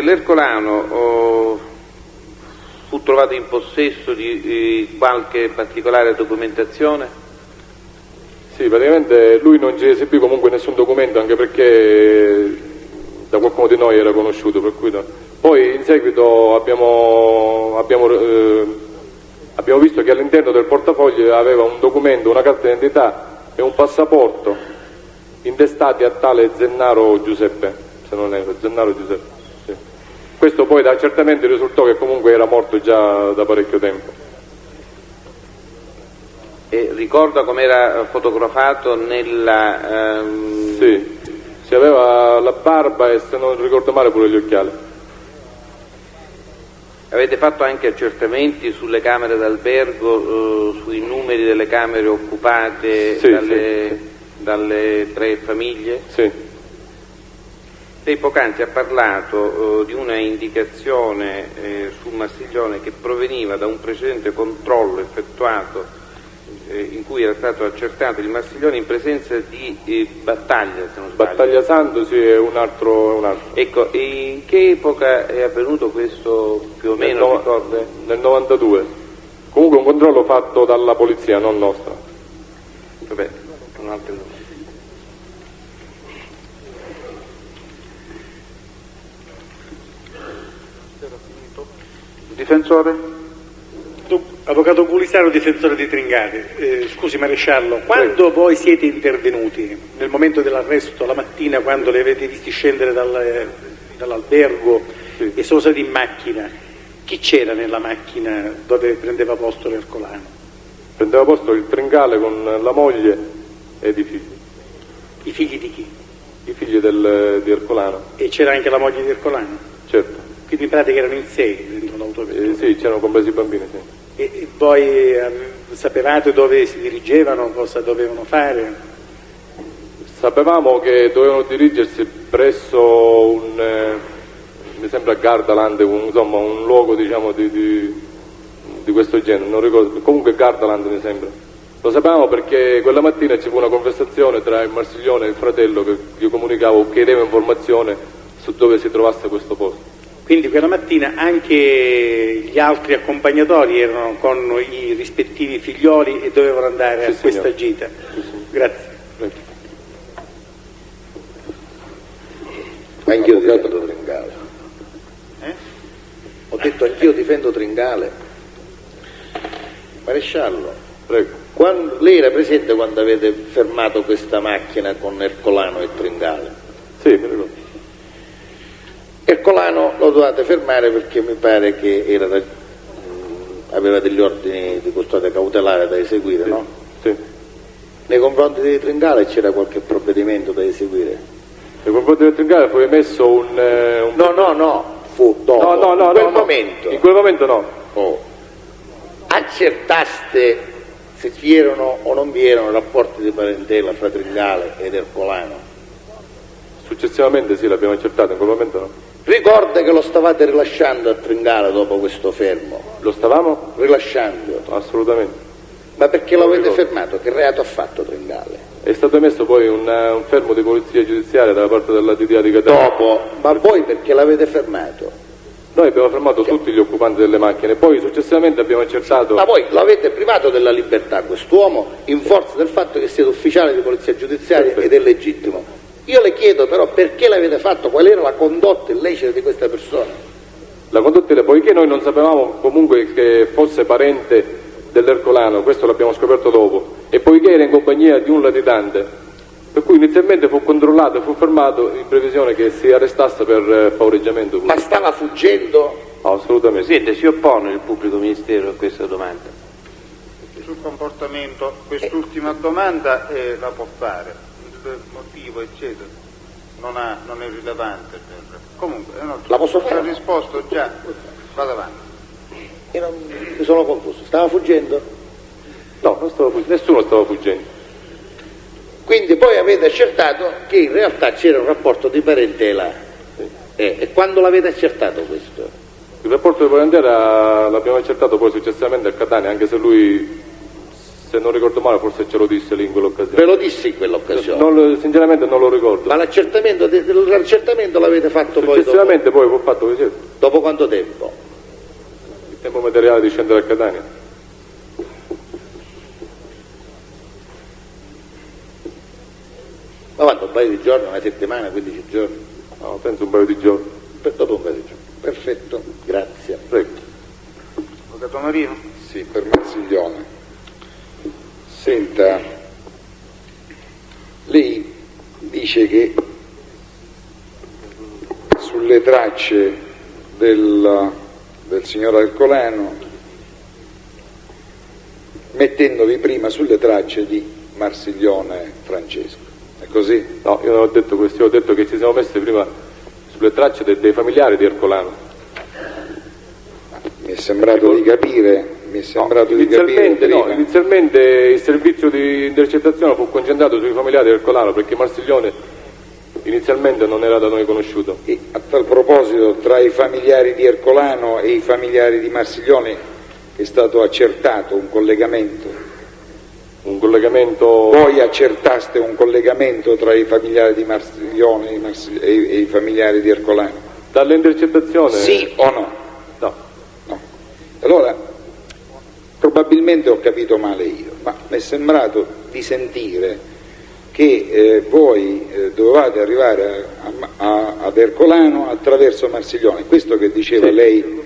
L'Ercolano fu trovato in possesso di qualche particolare documentazione? Sì, praticamente lui non ci esibì comunque nessun documento, anche perché da qualcuno di noi era conosciuto, per cui no. Poi in seguito abbiamo visto che all'interno del portafoglio aveva un documento, una carta d'identità e un passaporto intestati a tale Zennaro Giuseppe, se non erro, Zennaro Giuseppe. Sì. Questo poi da accertamento risultò che comunque era morto già da parecchio tempo. E ricorda com'era fotografato nella... Sì, si aveva la barba e, se non ricordo male, pure gli occhiali. Avete fatto anche accertamenti sulle camere d'albergo, sui numeri delle camere occupate dalle tre famiglie? Sì. Lei poc'anzi ha parlato di una indicazione sul Marsiglione che proveniva da un precedente controllo effettuato in cui era stato accertato il Marsiglione in presenza di Battaglia, se non sbaglio. Battaglia Santo, sì, è un altro. Ecco, e in che epoca è avvenuto questo, più o meno, ricorda? Nel 92. Comunque un controllo fatto dalla polizia, non nostra. Vabbè, un altro nome. Difensore? Avvocato Pulisano, difensore di Tringale. Scusi maresciallo, quando voi siete intervenuti nel momento dell'arresto, la mattina, quando li avete visti scendere dall'albergo e sono stati in macchina, chi c'era nella macchina dove prendeva posto l'Ercolano? Prendeva posto il Tringale con la moglie ed i figli. I figli di chi? I figli di Ercolano. E c'era anche la moglie di Ercolano? Certo. Quindi in pratica erano in 6 dentro l'autovettura? Sì, c'erano compresi i bambini, sì. E voi sapevate dove si dirigevano, cosa dovevano fare? Sapevamo che dovevano dirigersi presso mi sembra Gardaland, insomma un luogo, diciamo, di questo genere, non ricordo, comunque Gardaland mi sembra. Lo sapevamo perché quella mattina ci fu una conversazione tra il Marsiglione e il fratello che io comunicavo, chiedeva informazione su dove si trovasse questo posto. Quindi quella mattina anche gli altri accompagnatori erano con i rispettivi figlioli e dovevano andare a questa gita. Grazie. Anch'io difendo Tringale. Ho detto anch'io difendo Tringale. Maresciallo, prego. Lei era presente quando avete fermato questa macchina con Ercolano e Tringale? Sì, mi ricordo. Ercolano lo dovete fermare perché mi pare che aveva degli ordini di custodia cautelare da eseguire, sì, no? Sì. Nei confronti di Tringale c'era qualche provvedimento da eseguire? Nei confronti del Tringale fu emesso un... No, fu dopo, in quel momento. In quel momento no. Accertaste se vi erano o non vi erano rapporti di parentela fra Tringale ed Ercolano? Successivamente sì, l'abbiamo accertato, in quel momento no. Ricorda che lo stavate rilasciando a Tringale dopo questo fermo? Lo stavamo? Rilasciando? Assolutamente. Ma perché l'avete fermato? Che reato ha fatto Tringale? È stato emesso poi un fermo di polizia giudiziaria da parte della DDA di Catania. Dopo? Ma voi perché l'avete fermato? Noi abbiamo fermato tutti gli occupanti delle macchine, poi successivamente abbiamo accertato... Ma voi l'avete privato della libertà quest'uomo in forza del fatto che siete ufficiale di polizia giudiziaria ed è legittimo. Io le chiedo però perché l'avete fatto, qual era la condotta illecita di questa persona? La condotta, poiché noi non sapevamo comunque che fosse parente dell'Ercolano, questo l'abbiamo scoperto dopo, e poiché era in compagnia di un latitante, per cui inizialmente fu controllato e fu fermato in previsione che si arrestasse per favoreggiamento. Ma stava fuggendo? No, assolutamente. Presidente, si oppone il pubblico ministero a questa domanda? Sul comportamento, quest'ultima domanda la può fare. Il motivo eccetera non è rilevante comunque la posso fare? Ha risposto già, vado avanti. Mi sono confuso, stava fuggendo? No, nessuno stava fuggendo. Quindi poi avete accertato che in realtà c'era un rapporto di parentela. E quando l'avete accertato questo? Il rapporto di parentela l'abbiamo accertato poi successivamente a Catania, anche se lui se non ricordo male forse ce lo disse lì in quell'occasione. Ve lo dissi in quell'occasione. Sinceramente non lo ricordo. Ma l'accertamento l'avete fatto poi Successivamente poi ho fatto così. dopo quanto tempo? Il tempo materiale di scendere a Catania. Ma quanto, un paio di giorni, una settimana, 15 giorni? No, penso un paio di giorni. Dopo un paio di giorni. Perfetto, grazie. Prego. Avvocato Marino? Sì, per Marsiglione. Senta, lei dice che sulle tracce del signor Ercolano, mettendovi prima sulle tracce di Marsiglione Francesco, è così? No, io non ho detto questo, io ho detto che ci siamo messi prima sulle tracce dei familiari di Ercolano. Mi è sembrato di capire. Inizialmente il servizio di intercettazione fu concentrato sui familiari di Ercolano perché Marsiglione inizialmente non era da noi conosciuto. E a tal proposito, tra i familiari di Ercolano e i familiari di Marsiglione è stato accertato un collegamento? Un collegamento... Voi accertaste un collegamento tra i familiari di Marsiglione e i familiari di Ercolano? Dalle intercettazioni... Sì o no? No. No. Allora, probabilmente ho capito male io, ma mi è sembrato di sentire che voi dovevate arrivare ad Ercolano attraverso Marsiglione, questo che diceva sì. Lei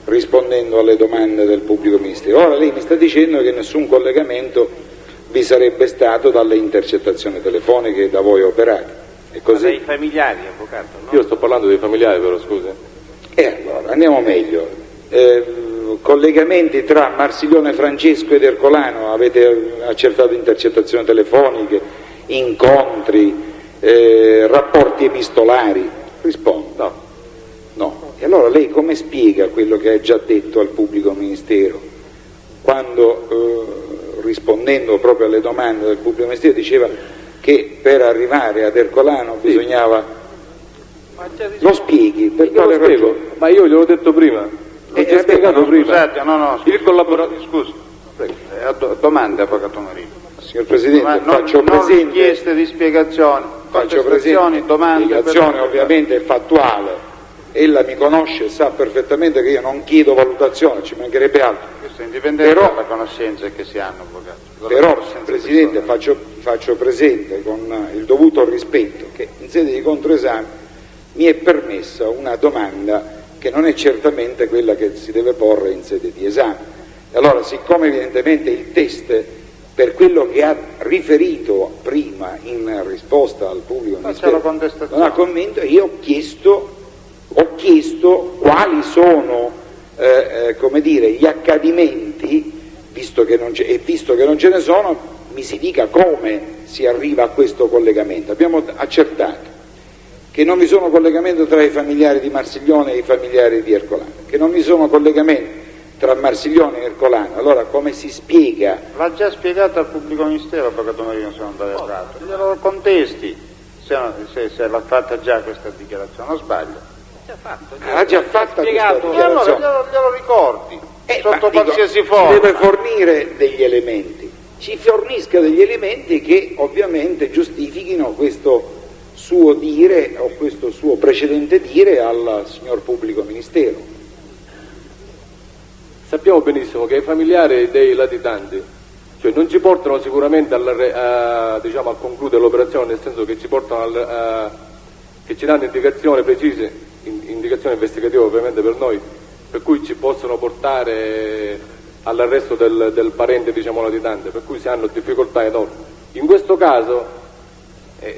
rispondendo alle domande del pubblico ministero. Ora lei mi sta dicendo che nessun collegamento vi sarebbe stato dalle intercettazioni telefoniche da voi operate, è così? Dai familiari, avvocato, no? Io sto parlando dei familiari però, scusi. Allora, andiamo meglio. Collegamenti tra Marsiglione Francesco ed Ercolano, avete accertato intercettazioni telefoniche, incontri, rapporti epistolari? Rispondo. No. E allora lei come spiega quello che ha già detto al pubblico ministero quando rispondendo proprio alle domande del pubblico ministero diceva che per arrivare ad Ercolano bisognava... Lo spieghi, per quale ragione? Ma io gliel'ho detto prima. L'ho già spiegato prima. Scusate, no, Il collaboratore... scusi. Domanda, avvocato Marino. Signor Presidente, faccio non presente... richieste di spiegazioni, Faccio presente, domande... la spiegazione ovviamente è fattuale. Ella mi conosce e sa perfettamente che io non chiedo valutazione, ci mancherebbe altro. Questo è indipendente dalla conoscenza che si hanno, avvocato. Però, Presidente, faccio presente con il dovuto rispetto che in sede di controesame mi è permessa una domanda che non è certamente quella che si deve porre in sede di esame. E allora, siccome evidentemente il test, per quello che ha riferito prima in risposta al pubblico ministero, non ha convinto, io ho chiesto quali sono come dire, gli accadimenti, visto che non ce ne sono, mi si dica come si arriva a questo collegamento. Abbiamo accertato che non vi sono collegamenti tra i familiari di Marsiglione e i familiari di Ercolano, che non vi sono collegamenti tra Marsiglione e Ercolano. Allora come si spiega? L'ha già spiegato al pubblico ministero, avvocato Marino, se non sbaglio errato. Glielo contesti, se l'ha fatta già questa dichiarazione, non sbaglio. Ha già fatta questa dichiarazione. Allora glielo ricordi, sotto qualsiasi forma. Ci deve fornire degli elementi, ci fornisca degli elementi che ovviamente giustifichino questo suo dire o questo suo precedente dire al signor pubblico ministero. Sappiamo benissimo che i familiari dei latitanti, cioè non ci portano sicuramente a concludere l'operazione, nel senso che ci portano che ci danno indicazioni precise, indicazioni investigative ovviamente per noi, per cui ci possono portare all'arresto del parente latitante, per cui si hanno difficoltà enormi. In questo caso,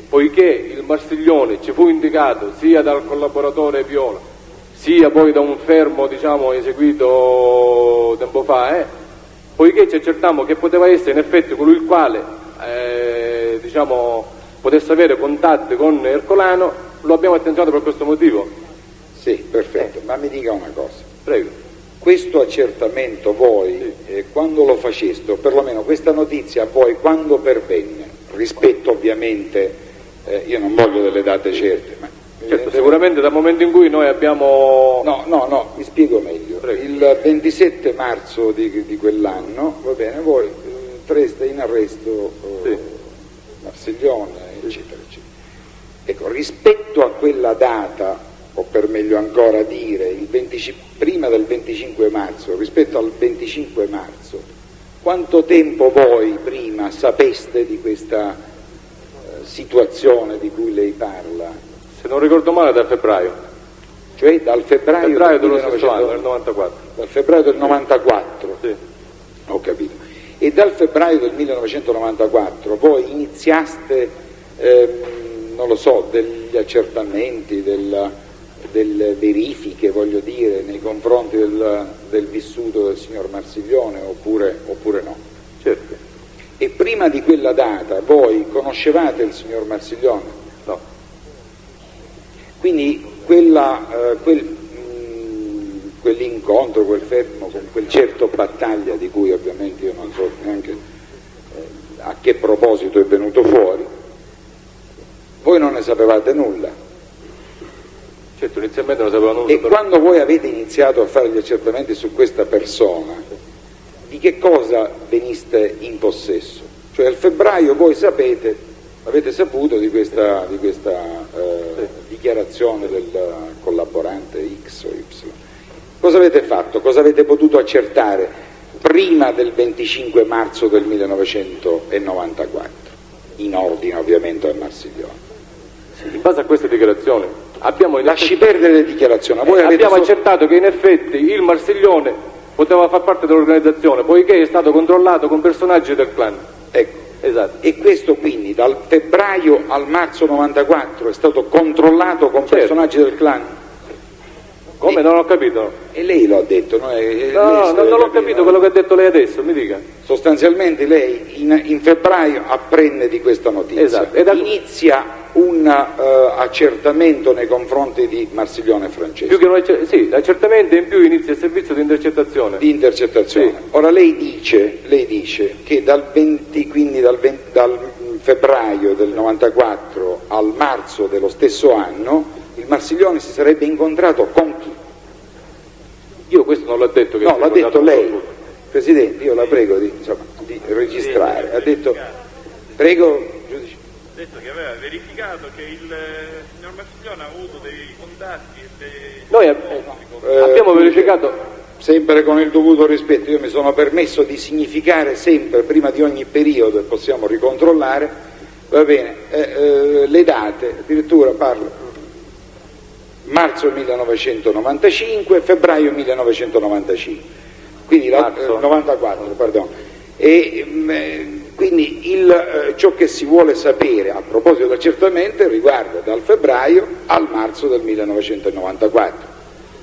poiché il Marsiglione ci fu indicato sia dal collaboratore Viola, sia poi da un fermo eseguito tempo fa, poiché ci accertammo che poteva essere in effetti colui il quale potesse avere contatti con Ercolano, lo abbiamo attenzionato per questo motivo. Sì, perfetto, ma mi dica una cosa. Prego. Questo accertamento voi, quando lo faceste, o perlomeno questa notizia a voi quando pervenne, rispetto ovviamente, io non voglio delle date certe, ma... Certo, sicuramente dal momento in cui noi abbiamo... No, mi spiego meglio. Prego. Il 27 marzo di quell'anno, va bene, voi resta in arresto Marsiglione, eccetera, eccetera. Ecco, rispetto a quella data, o per meglio ancora dire, prima del 25 marzo, rispetto al 25 marzo, quanto tempo voi prima sapeste di questa situazione di cui lei parla? Se non ricordo male da febbraio. Cioè dal febbraio dello stesso anno, del 94. Dal febbraio del 94? Sì. Ho capito. E dal febbraio del 1994 voi iniziaste, non lo so, degli accertamenti, delle verifiche, voglio dire, nei confronti del vissuto del signor Marsiglione, oppure no? Certo. E prima di quella data voi conoscevate il signor Marsiglione? No. Quindi quell'incontro, quel fermo, con quel certo Battaglia, di cui ovviamente io non so neanche a che proposito è venuto fuori, voi non ne sapevate nulla. Certo, inizialmente non sapevo nulla. E quando voi avete iniziato a fare gli accertamenti su questa persona, di che cosa veniste in possesso? Cioè a febbraio voi avete saputo di questa dichiarazione del collaborante X o Y. Cosa avete fatto? Cosa avete potuto accertare prima del 25 marzo del 1994? In ordine ovviamente al Marsiglione. In base a queste dichiarazioni Lasci perdere le dichiarazioni. Voi abbiamo accertato che in effetti il Marsiglione poteva far parte dell'organizzazione, poiché è stato controllato con personaggi del clan. Ecco. Esatto. E questo quindi dal febbraio al marzo 94 è stato controllato con personaggi del clan? Come? Non ho capito. E lei lo ha detto, no? Non l'ho capito quello che ha detto lei adesso, mi dica. Sostanzialmente lei in febbraio apprende di questa notizia. Esatto. Inizia un accertamento nei confronti di Marsiglione e Francesco. Sì, accertamento, in più inizia il servizio di intercettazione. Sì. Ora lei dice che dal febbraio del 94 al marzo dello stesso anno il Marsiglione si sarebbe incontrato con chi? Io questo non l'ho detto. No, l'ha detto lei. Presidente, io la prego di registrare. Ha detto, prego, giudice. Ha detto che aveva verificato che il signor Marsiglione ha avuto dei contatti e Noi abbiamo verificato, sempre con il dovuto rispetto, io mi sono permesso di significare sempre prima di ogni periodo, e possiamo ricontrollare, va bene, le date, addirittura parlo marzo 1995, febbraio 1995, quindi 94, pardon. Quindi ciò che si vuole sapere a proposito dell'accertamento riguarda dal febbraio al marzo del 1994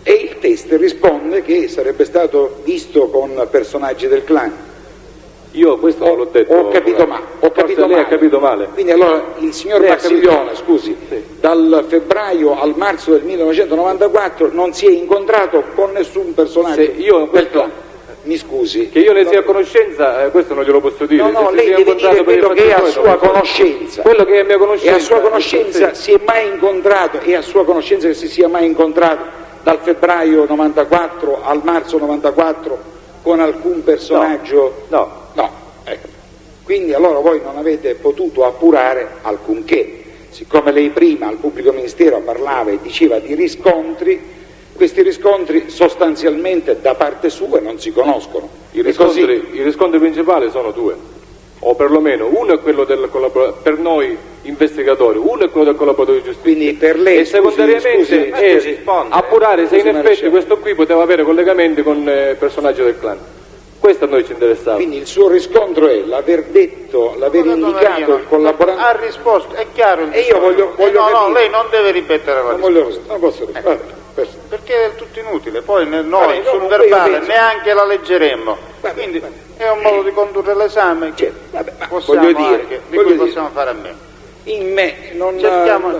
e il test risponde che sarebbe stato visto con personaggi del clan. Io questo non l'ho detto. Ho capito lei ha capito male. Quindi allora il signor Marsiglione, scusi, sì, dal febbraio al marzo del 1994 non si è incontrato con nessun personaggio del clan. Mi scusi. Che io ne sia a conoscenza, questo non glielo posso dire. No, lei deve dire quello che è a sua conoscenza. Quello che è a mia conoscenza. E a sua conoscenza si è mai incontrato, e a sua conoscenza che si sia mai incontrato dal febbraio 94 al marzo 94 con alcun personaggio? No. Ecco. Quindi allora voi non avete potuto appurare alcunché. Siccome lei prima al pubblico ministero parlava e diceva di riscontri, questi riscontri sostanzialmente da parte sua non si conoscono. I riscontri principali sono due, o perlomeno uno è quello del collaboratore, per noi investigatori, uno è quello del collaboratore di giustizia. Quindi per lei, e secondariamente è appurare se in effetti questo qui poteva avere collegamenti con personaggi del clan. Questo a noi ci interessava. Quindi il suo riscontro è l'aver indicato il collaborante. Ha risposto, è chiaro il discorso. E io voglio no, lei non deve ripetere la risposta. Non posso ripetere. Perché è del tutto inutile, poi noi sul verbale neanche la leggeremmo, quindi è un modo di condurre l'esame che possiamo fare a meno. In me non cerchiamo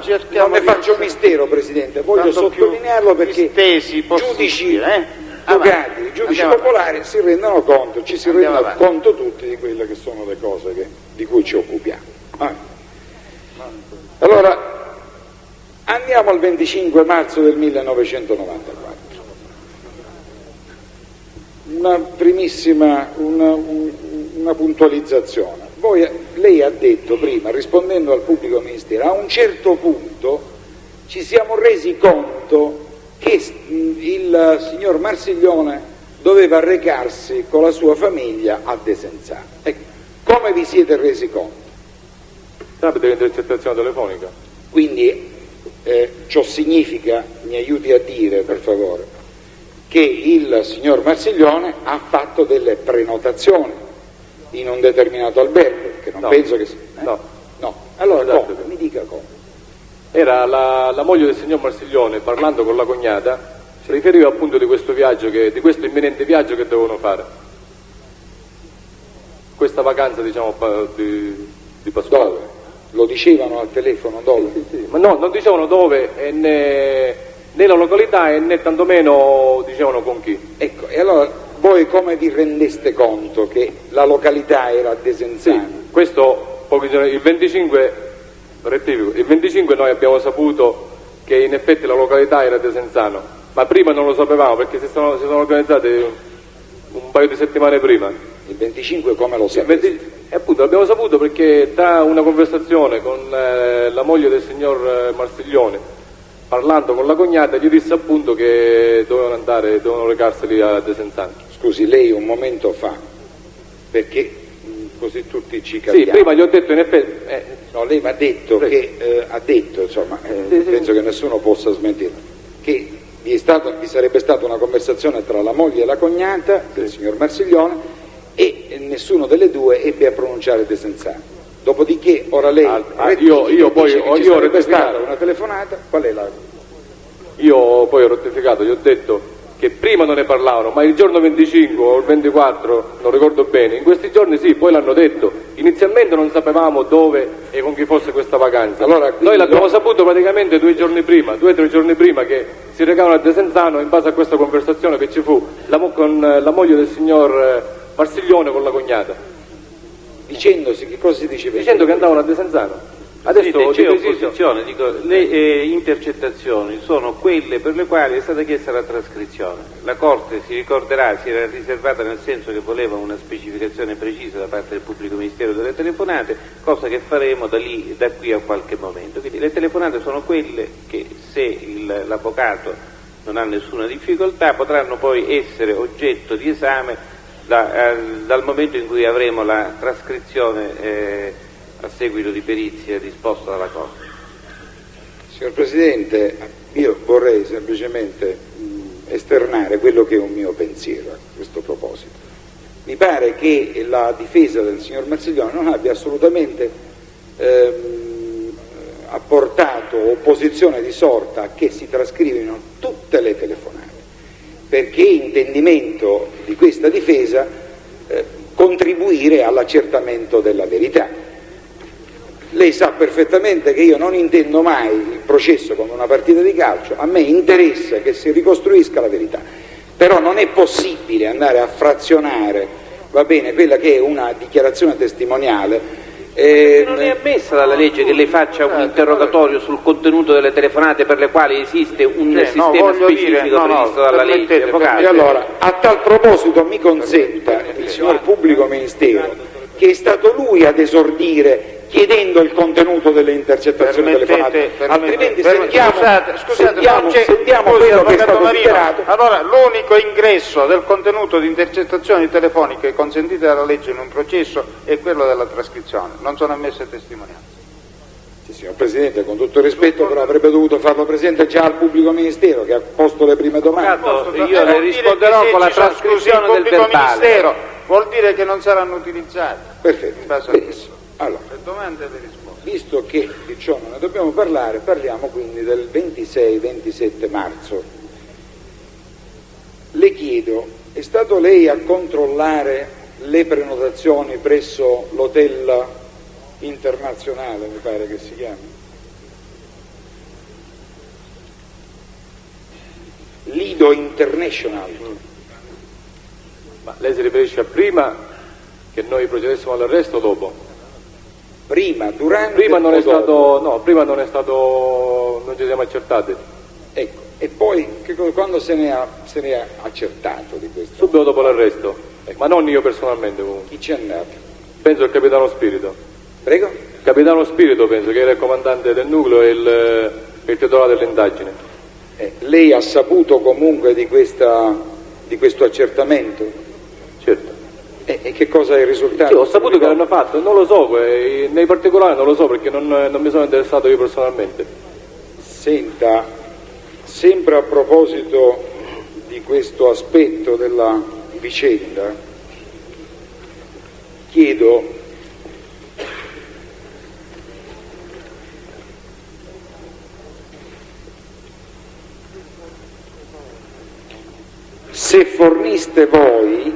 ne faccio mistero, Presidente, voglio sottolinearlo perché giudici togati, giudici popolari ci si rendono conto tutti di quelle che sono le cose di cui ci occupiamo. Allora, andiamo al 25 marzo del 1994. una puntualizzazione. Lei ha detto prima, rispondendo al pubblico ministero, a un certo punto ci siamo resi conto che il signor Marsiglione doveva recarsi con la sua famiglia a Desenzano. Ecco, come vi siete resi conto? Tramite l'intercettazione telefonica. Quindi ciò significa, mi aiuti a dire per favore, che il signor Marsiglione ha fatto delle prenotazioni in un determinato albergo, che non penso che... No. Allora Esatto. come? Mi dica come. Era la moglie del signor Marsiglione, parlando con la cognata, si riferiva appunto di questo viaggio, di questo imminente viaggio che dovevano fare. Questa vacanza, diciamo, di Pasquale. Dove? Lo dicevano al telefono dove? Sì. Ma no, non dicevano dove, né la località e né tantomeno dicevano con chi. Ecco, e allora voi come vi rendeste conto che la località era a Desenzano? Sì, questo pochi giorni, il 25 noi abbiamo saputo che in effetti la località era Desenzano, ma prima non lo sapevamo perché si sono organizzate un paio di settimane prima. Il 25 come lo sapete? Appunto l'abbiamo saputo perché tra una conversazione con la moglie del signor Marsiglione, parlando con la cognata, gli disse appunto che dovevano recarseli a Desenzano. Scusi, lei un momento fa, perché così tutti ci capiamo. Sì, prima gli ho detto in effetti... No, lei mi ha detto insomma, penso che nessuno possa smentirlo, che vi sarebbe stata una conversazione tra la moglie e la cognata del signor Marsiglione e nessuno delle due ebbe a pronunciare Desenzano. Dopodiché ora lei io ho rettificato una telefonata, qual è la... Io poi ho rettificato, gli ho detto che prima non ne parlavano, ma il giorno 25 o il 24, non ricordo bene, in questi giorni sì, poi l'hanno detto. Inizialmente non sapevamo dove e con chi fosse questa vacanza. Allora, noi l'abbiamo saputo praticamente 2 o 3 giorni prima che si recavano a Desenzano in base a questa conversazione che ci fu con la moglie del signor Marsiglione con la cognata. Dicendosi, che cosa si diceva? Dicendo che andavano a Desenzano. Adesso c'è opposizione, dico, le intercettazioni sono quelle per le quali è stata chiesta la trascrizione. La Corte, si ricorderà, si era riservata nel senso che voleva una specificazione precisa da parte del pubblico ministero delle telefonate, cosa che faremo da qui a qualche momento. Quindi le telefonate sono quelle che, se l'avvocato non ha nessuna difficoltà, potranno poi essere oggetto di esame dal momento in cui avremo la trascrizione a seguito di perizia disposta dalla Corte. Signor Presidente, io vorrei semplicemente esternare quello che è un mio pensiero a questo proposito. Mi pare che la difesa del signor Marsiglione non abbia assolutamente apportato opposizione di sorta a che si trascrivino tutte le telefonate, perché intendimento di questa difesa contribuire all'accertamento della verità. Lei sa perfettamente che io non intendo mai il processo come una partita di calcio, a me interessa che si ricostruisca la verità, però non è possibile andare a frazionare, va bene, quella che è una dichiarazione testimoniale. Non è ammessa dalla legge che lei faccia un interrogatorio sul contenuto delle telefonate per le quali esiste un sistema specifico previsto dalla legge. E allora, a tal proposito mi consenta il signor pubblico ministero che è stato lui ad esordire chiedendo il contenuto delle intercettazioni telefonate, altrimenti sentiamo quello che è stato dichiarato. Allora, l'unico ingresso del contenuto di intercettazioni telefoniche consentite dalla legge in un processo è quello della trascrizione, non sono ammesse testimonianze. Sì, signor Presidente, con tutto il rispetto, però avrebbe dovuto farlo presente già al pubblico ministero che ha posto le prime domande. Io le risponderò con la trascrizione del verbale. Ministero vuol dire che non saranno utilizzati. Perfetto, benissimo. Allora, le domande e le risposte. Visto che di ciò non ne dobbiamo parlare, parliamo quindi del 26-27 marzo. Le chiedo, è stato lei a controllare le prenotazioni presso l'hotel internazionale, mi pare che si chiami? Lido International. Ma lei si riferisce a prima che noi procedessimo all'arresto o dopo? Prima, durante prima non o è dopo? stato, no, prima non è stato, non ci siamo accertati. Ecco, e poi quando se ne è accertato di questo? Subito dopo l'arresto. Ma non io personalmente comunque. Chi ci è andato? Penso il capitano Spirito. Prego? Capitano Spirito penso che era il comandante del nucleo e il titolare dell'indagine. Lei ha saputo comunque di questo accertamento? Certo. E che cosa è il risultato? Sì, ho saputo che l'hanno fatto, non lo so, nei particolari non lo so perché non mi sono interessato io personalmente. Senta, sempre a proposito di questo aspetto della vicenda, chiedo se forniste voi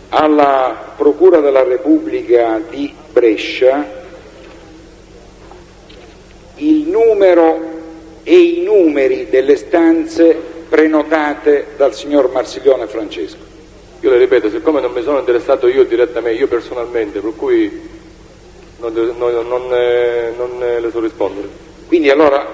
alla Procura della Repubblica di Brescia il numero e i numeri delle stanze prenotate dal signor Marsiglione Francesco. Io le ripeto, siccome non mi sono interessato io direttamente, io personalmente, per cui non le so rispondere. Quindi allora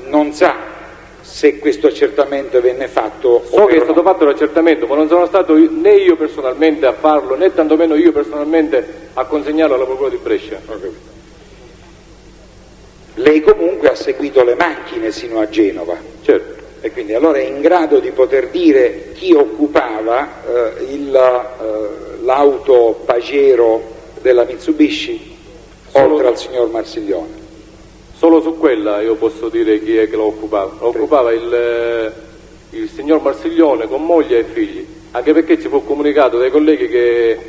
non sa se questo accertamento venne fatto so che è stato fatto l'accertamento, ma non sono stato né io personalmente a farlo, né tantomeno io personalmente a consegnarlo alla Procura di Brescia. Lei comunque ha seguito le macchine sino a Genova. Certo. E quindi allora è in grado di poter dire chi occupava l'auto Pajero della Mitsubishi, oltre al signor Marsiglione. Solo su quella io posso dire chi è che lo occupava. Lo occupava il signor Marsiglione con moglie e figli, anche perché ci fu comunicato dai colleghi che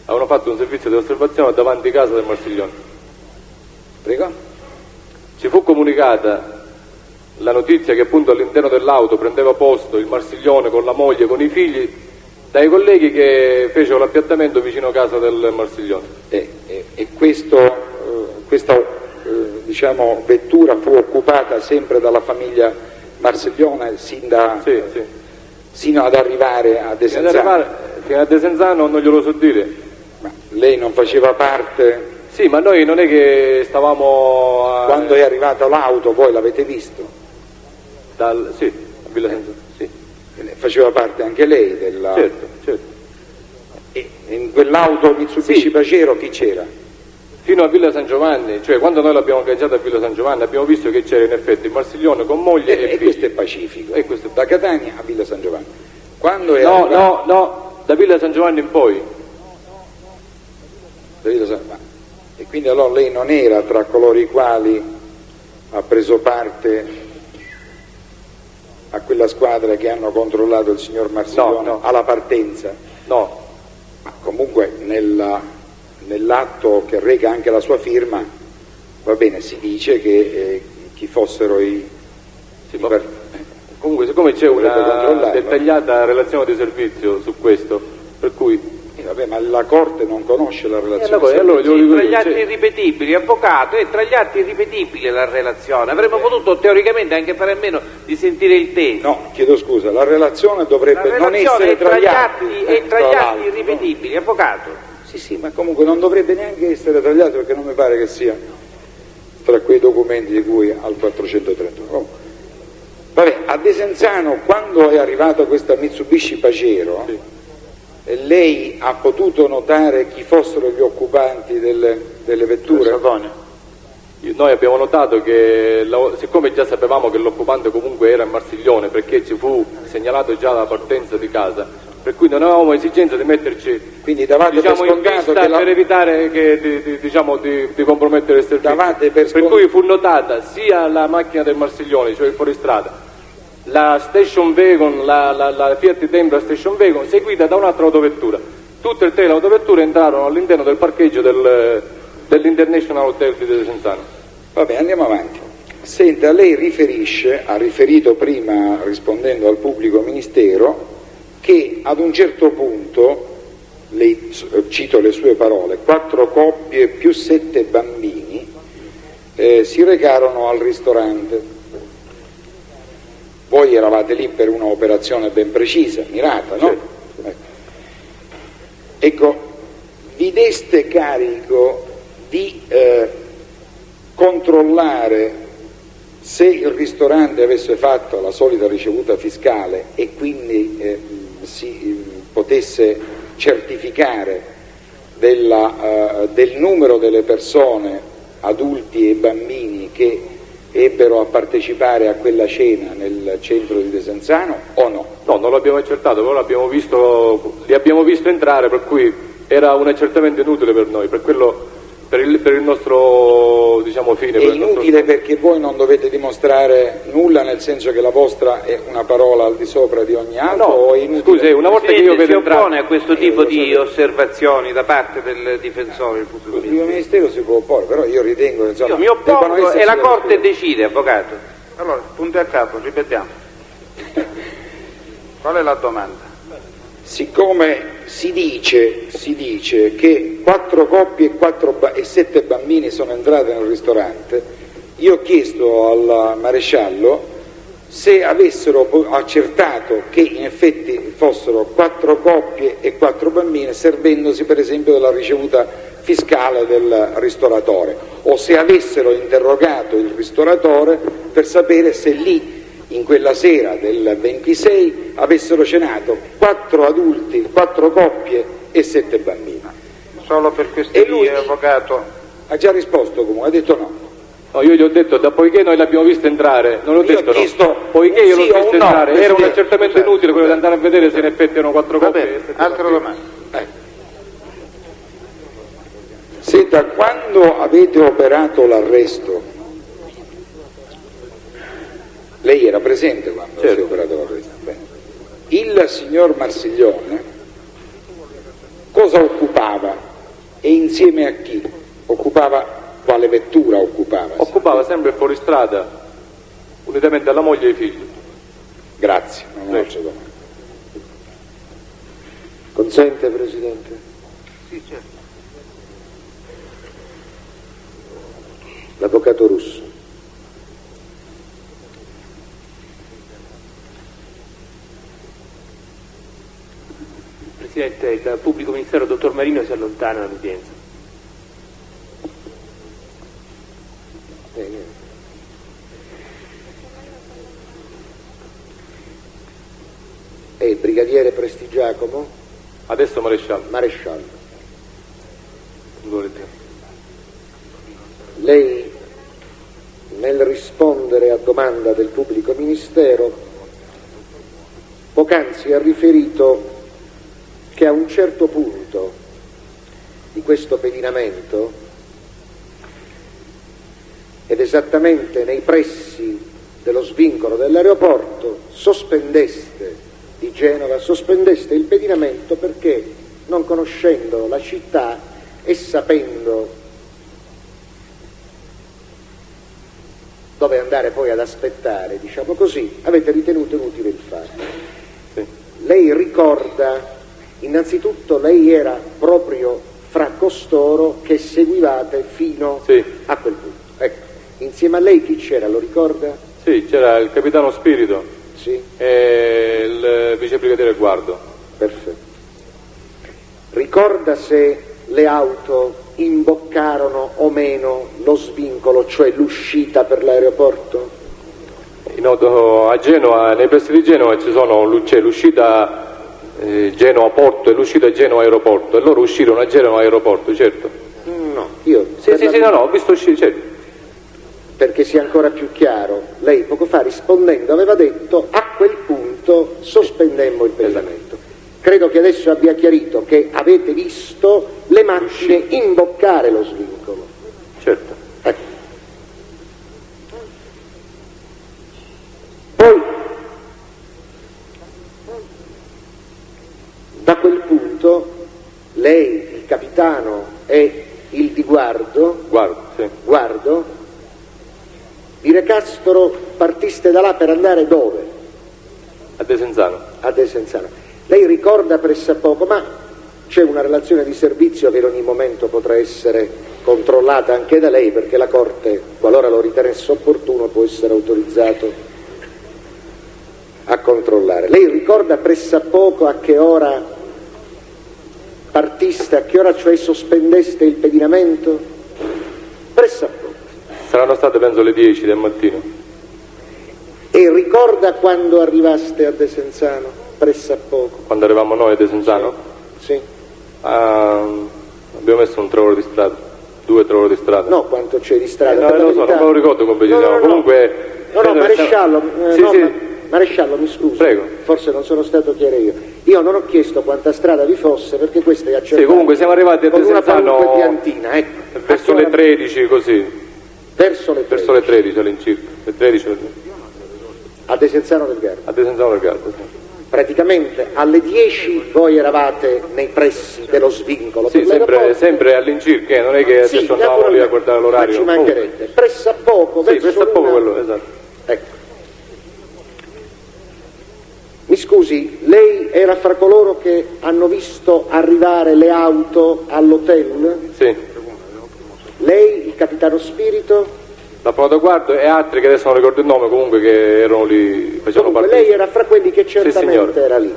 avevano fatto un servizio di osservazione davanti a casa del Marsiglione. Prego? Ci fu comunicata la notizia che appunto all'interno dell'auto prendeva posto il Marsiglione con la moglie, con i figli, dai colleghi che fecero l'appiattamento vicino a casa del Marsiglione. E questa diciamo, vettura fu occupata sempre dalla famiglia Marsiglione sino ad arrivare a Desenzano. Fino a Desenzano non glielo so dire. Ma lei non faceva parte? Sì, ma noi non è che stavamo Quando è arrivata l'auto voi l'avete visto? Sì, a Villa Senzano, sì. Faceva parte anche lei della... Certo. E in quell'auto Mitsubishi Pajero chi c'era? Fino a Villa San Giovanni, cioè quando noi l'abbiamo ingaggiata a Villa San Giovanni abbiamo visto che c'era in effetti il Marsiglione con moglie e figli. Questo è pacifico, questo... da Catania a Villa San Giovanni. Quando è no, da Villa San Giovanni in poi. Da Villa San Giovanni. E quindi allora lei non era tra coloro i quali ha preso parte a quella squadra che hanno controllato il signor Marsiglione alla partenza? No. Ma comunque nell'atto che reca anche la sua firma, va bene, si dice che chi fossero comunque siccome c'è una dettagliata relazione di servizio su questo, per cui... vabbè, ma la Corte non conosce la relazione. Tra gli atti irripetibili, avvocato, è tra gli atti irripetibili la relazione. Avremmo potuto teoricamente anche fare a meno di sentire il testo. No, chiedo scusa, la relazione dovrebbe non essere tra gli atti. È tra gli atti irripetibili, avvocato. Sì, ma comunque non dovrebbe neanche essere tra gli atti perché non mi pare che sia tra quei documenti di cui al 431. Vabbè, a Desenzano, quando è arrivata questa Mitsubishi Pajero, lei ha potuto notare chi fossero gli occupanti delle vetture? Noi abbiamo notato che, siccome già sapevamo che l'occupante comunque era in Marsiglione, perché ci fu segnalato già la partenza di casa, per cui non avevamo esigenza di metterci, quindi davate diciamo, per in scontato vista per evitare di compromettere il servizio. Per cui fu notata sia la macchina del Marsiglione, cioè il fuoristrada, la station wagon, la Fiat Tempra station wagon, seguita da un'altra autovettura. Tutte e tre le autovetture entrarono all'interno del parcheggio dell'International Hotel di Desenzano. Vabbè, andiamo avanti. Senta, lei ha riferito prima, rispondendo al pubblico ministero, che ad un certo punto, cito le sue parole, 4 coppie più 7 bambini si recarono al ristorante. Voi eravate lì per un'operazione ben precisa, mirata, no? Ecco, vi deste carico di controllare se il ristorante avesse fatto la solita ricevuta fiscale e quindi si potesse certificare del numero delle persone, adulti e bambini, che ebbero a partecipare a quella cena nel centro di Desenzano o no? No, non l'abbiamo accertato, però li abbiamo visto entrare, per cui era un accertamento inutile per noi, per il nostro, diciamo, fine. È inutile perché voi non dovete dimostrare nulla, nel senso che la vostra è una parola al di sopra di ogni altro? No, o è inutile? scusi, una volta che io vedo si entrare... oppone a questo tipo di osservazioni da parte del difensore del pubblico Il pubblico ministero si può opporre, però io ritengo che insomma, io mi oppongo e la Corte decide, avvocato. Allora, punto a capo, ripetiamo. Qual è la domanda? Siccome si dice che 4 coppie e 7 bambini sono entrati nel ristorante, io ho chiesto al maresciallo se avessero accertato che in effetti fossero 4 coppie e 4 bambini, servendosi per esempio della ricevuta fiscale del ristoratore, o se avessero interrogato il ristoratore per sapere se lì in quella sera del 26 avessero cenato 4 adulti, 4 coppie e 7 bambini. Solo per questi E lui avvocato. ha già risposto comunque, ha detto no. No, io gli ho detto, poiché noi l'abbiamo visto entrare, non ho Io detto ho chiesto no, poiché io l'ho sì o visto un no, entrare, era un Presidente. accertamento inutile quello di andare a vedere se in effetti erano 4 Va coppie. bene, e 7 altra bambini. domanda. Senta, quando avete operato l'arresto, lei era presente quando si è operato l'arresto? Bene. Il signor Marsiglione cosa occupava e insieme a chi? Quale vettura occupava? Occupava sempre fuori strada, unitamente alla moglie e ai figli. Grazie, non ho altra domanda. Consente, Presidente? Sì, certo. L'Avvocato Russo. Presidente, il pubblico ministero dottor Marino si allontana dall'udienza. E il brigadiere Prestigiacomo? Adesso maresciallo. Maresciallo. Volete? Lei, nel rispondere a domanda del pubblico ministero, poc'anzi ha riferito che a un certo punto di questo pedinamento, ed esattamente nei pressi dello svincolo dell'aeroporto, sospendeste il pedinamento perché, non conoscendo la città e sapendo dove andare poi ad aspettare, diciamo così, avete ritenuto inutile il fatto. Sì. Lei ricorda, innanzitutto lei era proprio fra costoro che seguivate fino a quel punto. Ecco, insieme a lei chi c'era, lo ricorda? Sì, c'era il capitano Spirito Sì. e il vicebrigadiere Guardo. Perfetto. Ricorda se le auto imboccarono o meno lo svincolo, cioè l'uscita per l'aeroporto? A Genova, nei pressi di Genova c'è l'uscita Genova Porto e l'uscita Genova Aeroporto, e loro uscirono a Genova Aeroporto, certo. No, io... Sì, ho visto uscire, certo. Perché sia ancora più chiaro, lei poco fa rispondendo aveva detto a quel punto sospendemmo il pedinamento. Credo che adesso abbia chiarito che avete visto le macchine imboccare lo svincolo. Certo. Ecco. Poi, da quel punto, lei, il capitano e il di Guardo, di Recastro, partiste da là per andare dove? A Desenzano. A Desenzano. Lei ricorda pressappoco, ma c'è una relazione di servizio che in ogni momento potrà essere controllata anche da lei, perché la Corte, qualora lo ritenesse opportuno, può essere autorizzato a controllare. Lei ricorda pressappoco a che ora partiste, a che ora cioè sospendeste il pedinamento? Pressappoco. Saranno state penso le 10 del mattino. E ricorda quando arrivaste a Desenzano? pressappoco. Quando arrivavamo noi a Desenzano? Sì. Abbiamo messo un 3 ore di strada, 2-3 ore di strada. No, quanto c'è di strada. No, non lo so, non me lo ricordo con precisione. No. Comunque... No, Maresciallo, Sì. Maresciallo, mi scusi. Prego. Forse non sono stato chiaro io. Io non ho chiesto quanta strada vi fosse, perché questa è accertata. Sì, comunque siamo arrivati a con una Desenzano qualunque piantina, ecco. verso le 13, così. Verso le 13. Verso le 13 all'incirca. Le 13 A Desenzano del Garda. a Desenzano del Garda, sì. Praticamente alle 10 voi eravate nei pressi dello svincolo. Sì, per l'aeroporto. sempre all'incirca, non è che Sì, adesso andavamo lì a guardare l'orario. Ma ci mancherebbe. Pressappoco, Sì, verso pressappoco l'una. quello, esatto. Ecco. Mi scusi, lei era fra coloro che hanno visto arrivare le auto all'hotel? Sì. Lei, il capitano Spirito? La prova da guardo e altri che adesso non ricordo il nome, comunque che erano lì, facevano Comunque parte. lei era fra quelli che certamente signore. era lì.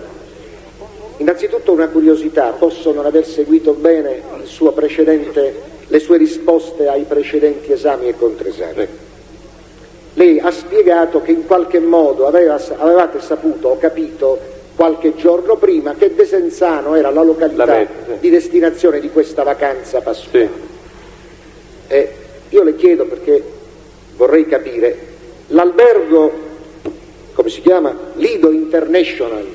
Innanzitutto una curiosità, posso non aver seguito bene il suo precedente, le sue risposte ai precedenti esami e controesami. Sì. Lei ha spiegato che in qualche modo avevate saputo o capito qualche giorno prima che Desenzano era la località meta, sì. di destinazione di questa vacanza pasquale. Sì. Io le chiedo, perché vorrei capire, l'albergo, come si chiama? Lido International,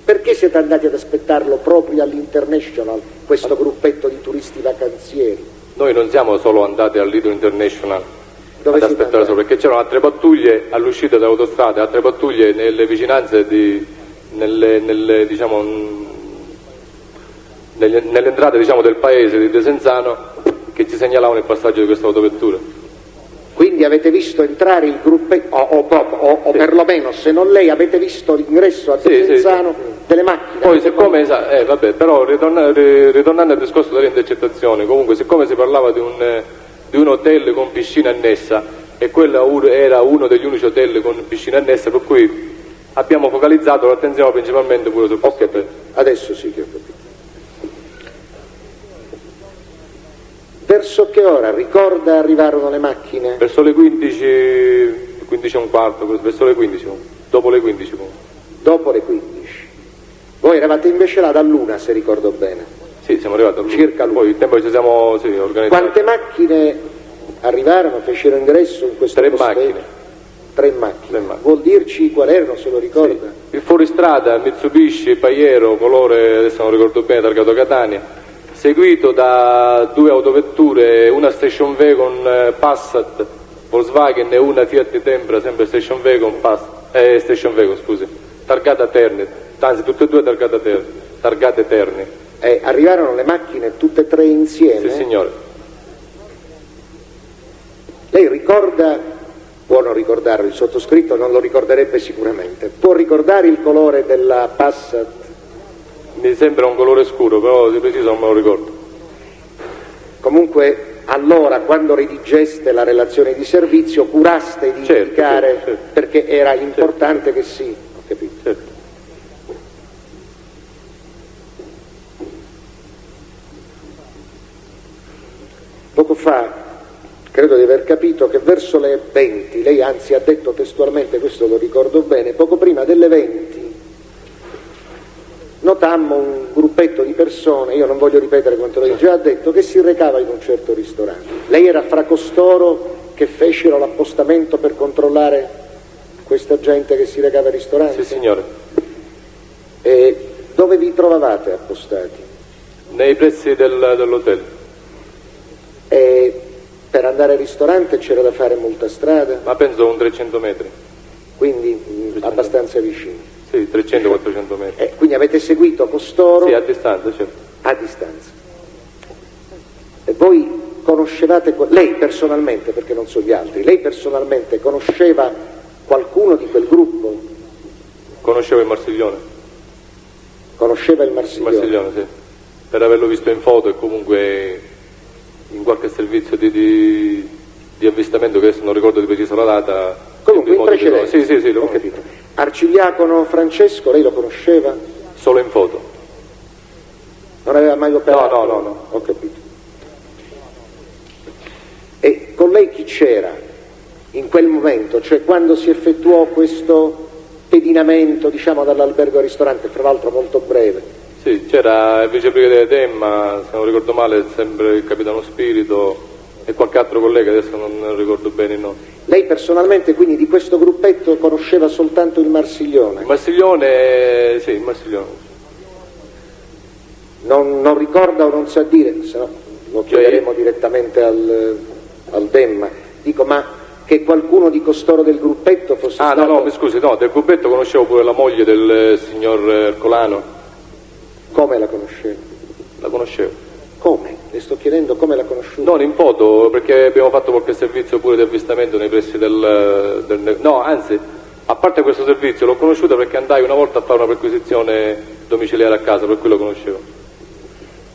perché siete andati ad aspettarlo proprio all'International, questo gruppetto di turisti vacanzieri? Noi non siamo solo andati al Lido International Dove ad siete aspettare andati? solo, perché c'erano altre pattuglie all'uscita dall'autostrada, altre pattuglie nelle vicinanze nelle entrate del paese di Desenzano che ci segnalavano il passaggio di questa autovettura. Quindi avete visto entrare il gruppetto, o perlomeno, se non lei, avete visto l'ingresso a Desenzano delle macchine? Poi siccome, però ritornando al discorso delle intercettazioni, comunque siccome si parlava di un hotel con piscina annessa e quello era uno degli unici hotel con piscina annessa, per cui abbiamo focalizzato l'attenzione principalmente pure sul questo hotel. Adesso sì che ho capito. Verso che ora, ricorda, arrivarono le macchine? Verso le 15, 15 e un quarto, verso le 15, dopo le 15. Dopo le 15. Voi eravate invece là dall'una, se ricordo bene. Sì, siamo arrivati all'una. Circa l'una. Poi il tempo ci siamo organizzati. Quante macchine arrivarono, fecero ingresso in questo Tre posto? macchine. Tre macchine. Tre macchine. Vuol dirci qual erano, se lo ricorda? Sì. Il fuoristrada, Mitsubishi, Pajero, colore, adesso non ricordo bene, targato Catania, seguito da 2 autovetture, una Station Wagon Passat Volkswagen e una Fiat Tempra, sempre Station Wagon scusi, targata Terni, anzi tutte e 2 targate Terni. Arrivarono le macchine tutte e 3 insieme? Sì, signore. Lei ricorda, può non ricordarlo, il sottoscritto non lo ricorderebbe sicuramente, può ricordare il colore della Passat? Mi sembra un colore scuro, però di preciso non me lo ricordo. Comunque, allora, quando redigeste la relazione di servizio, curaste di indicare, certo. perché era importante che sì, ho capito. Certo. Poco fa, credo di aver capito che verso le 20, lei anzi ha detto testualmente, questo lo ricordo bene, poco prima delle 20, notammo un gruppetto di persone, io non voglio ripetere quanto lei già ha detto, che si recava in un certo ristorante. Lei era fra costoro che fecero l'appostamento per controllare questa gente che si recava al ristorante? Sì, signore. E dove vi trovavate appostati? Nei pressi dell'hotel. E per andare al ristorante c'era da fare molta strada? Ma penso un 300 metri. Quindi abbastanza vicini. Sì, 300-400 metri. Quindi avete seguito costoro? Sì, a distanza, certo. A distanza. E voi conoscevate, lei personalmente, perché non so gli altri, lei personalmente conosceva qualcuno di quel gruppo? Conoscevo il Marsiglione. Conosceva il Il Marsiglione? Marsiglione, sì. Per averlo visto in foto e comunque in qualche servizio di avvistamento, che adesso non ricordo di preciso la data. Comunque in precedenza? Sì, lo ho capito. Arcidiacono Francesco, lei lo conosceva? Solo in foto. Non aveva mai operato? No. Ho capito. E con lei chi c'era in quel momento, cioè quando si effettuò questo pedinamento, diciamo, dall'albergo al ristorante, fra l'altro molto breve? Sì, c'era il vicebrigadiere Demma, se non ricordo male sempre il capitano Spirito e qualche altro collega, adesso non ricordo bene il nome. Lei personalmente quindi di questo gruppetto conosceva soltanto il Marsiglione? Il Marsiglione, sì, il Marsiglione. Non ricorda o non sa dire, se no lo chiederemo direttamente al Demma. Dico, ma che qualcuno di costoro del gruppetto fosse stato... no, mi scusi, no, del gruppetto conoscevo pure la moglie del signor Ercolano. Come la conoscevo? La conoscevo. Come? Le sto chiedendo come la conosciuta. Non in foto, perché abbiamo fatto qualche servizio pure di avvistamento nei pressi No, anzi, a parte questo servizio l'ho conosciuta perché andai una volta a fare una perquisizione domiciliare a casa, per cui lo conoscevo.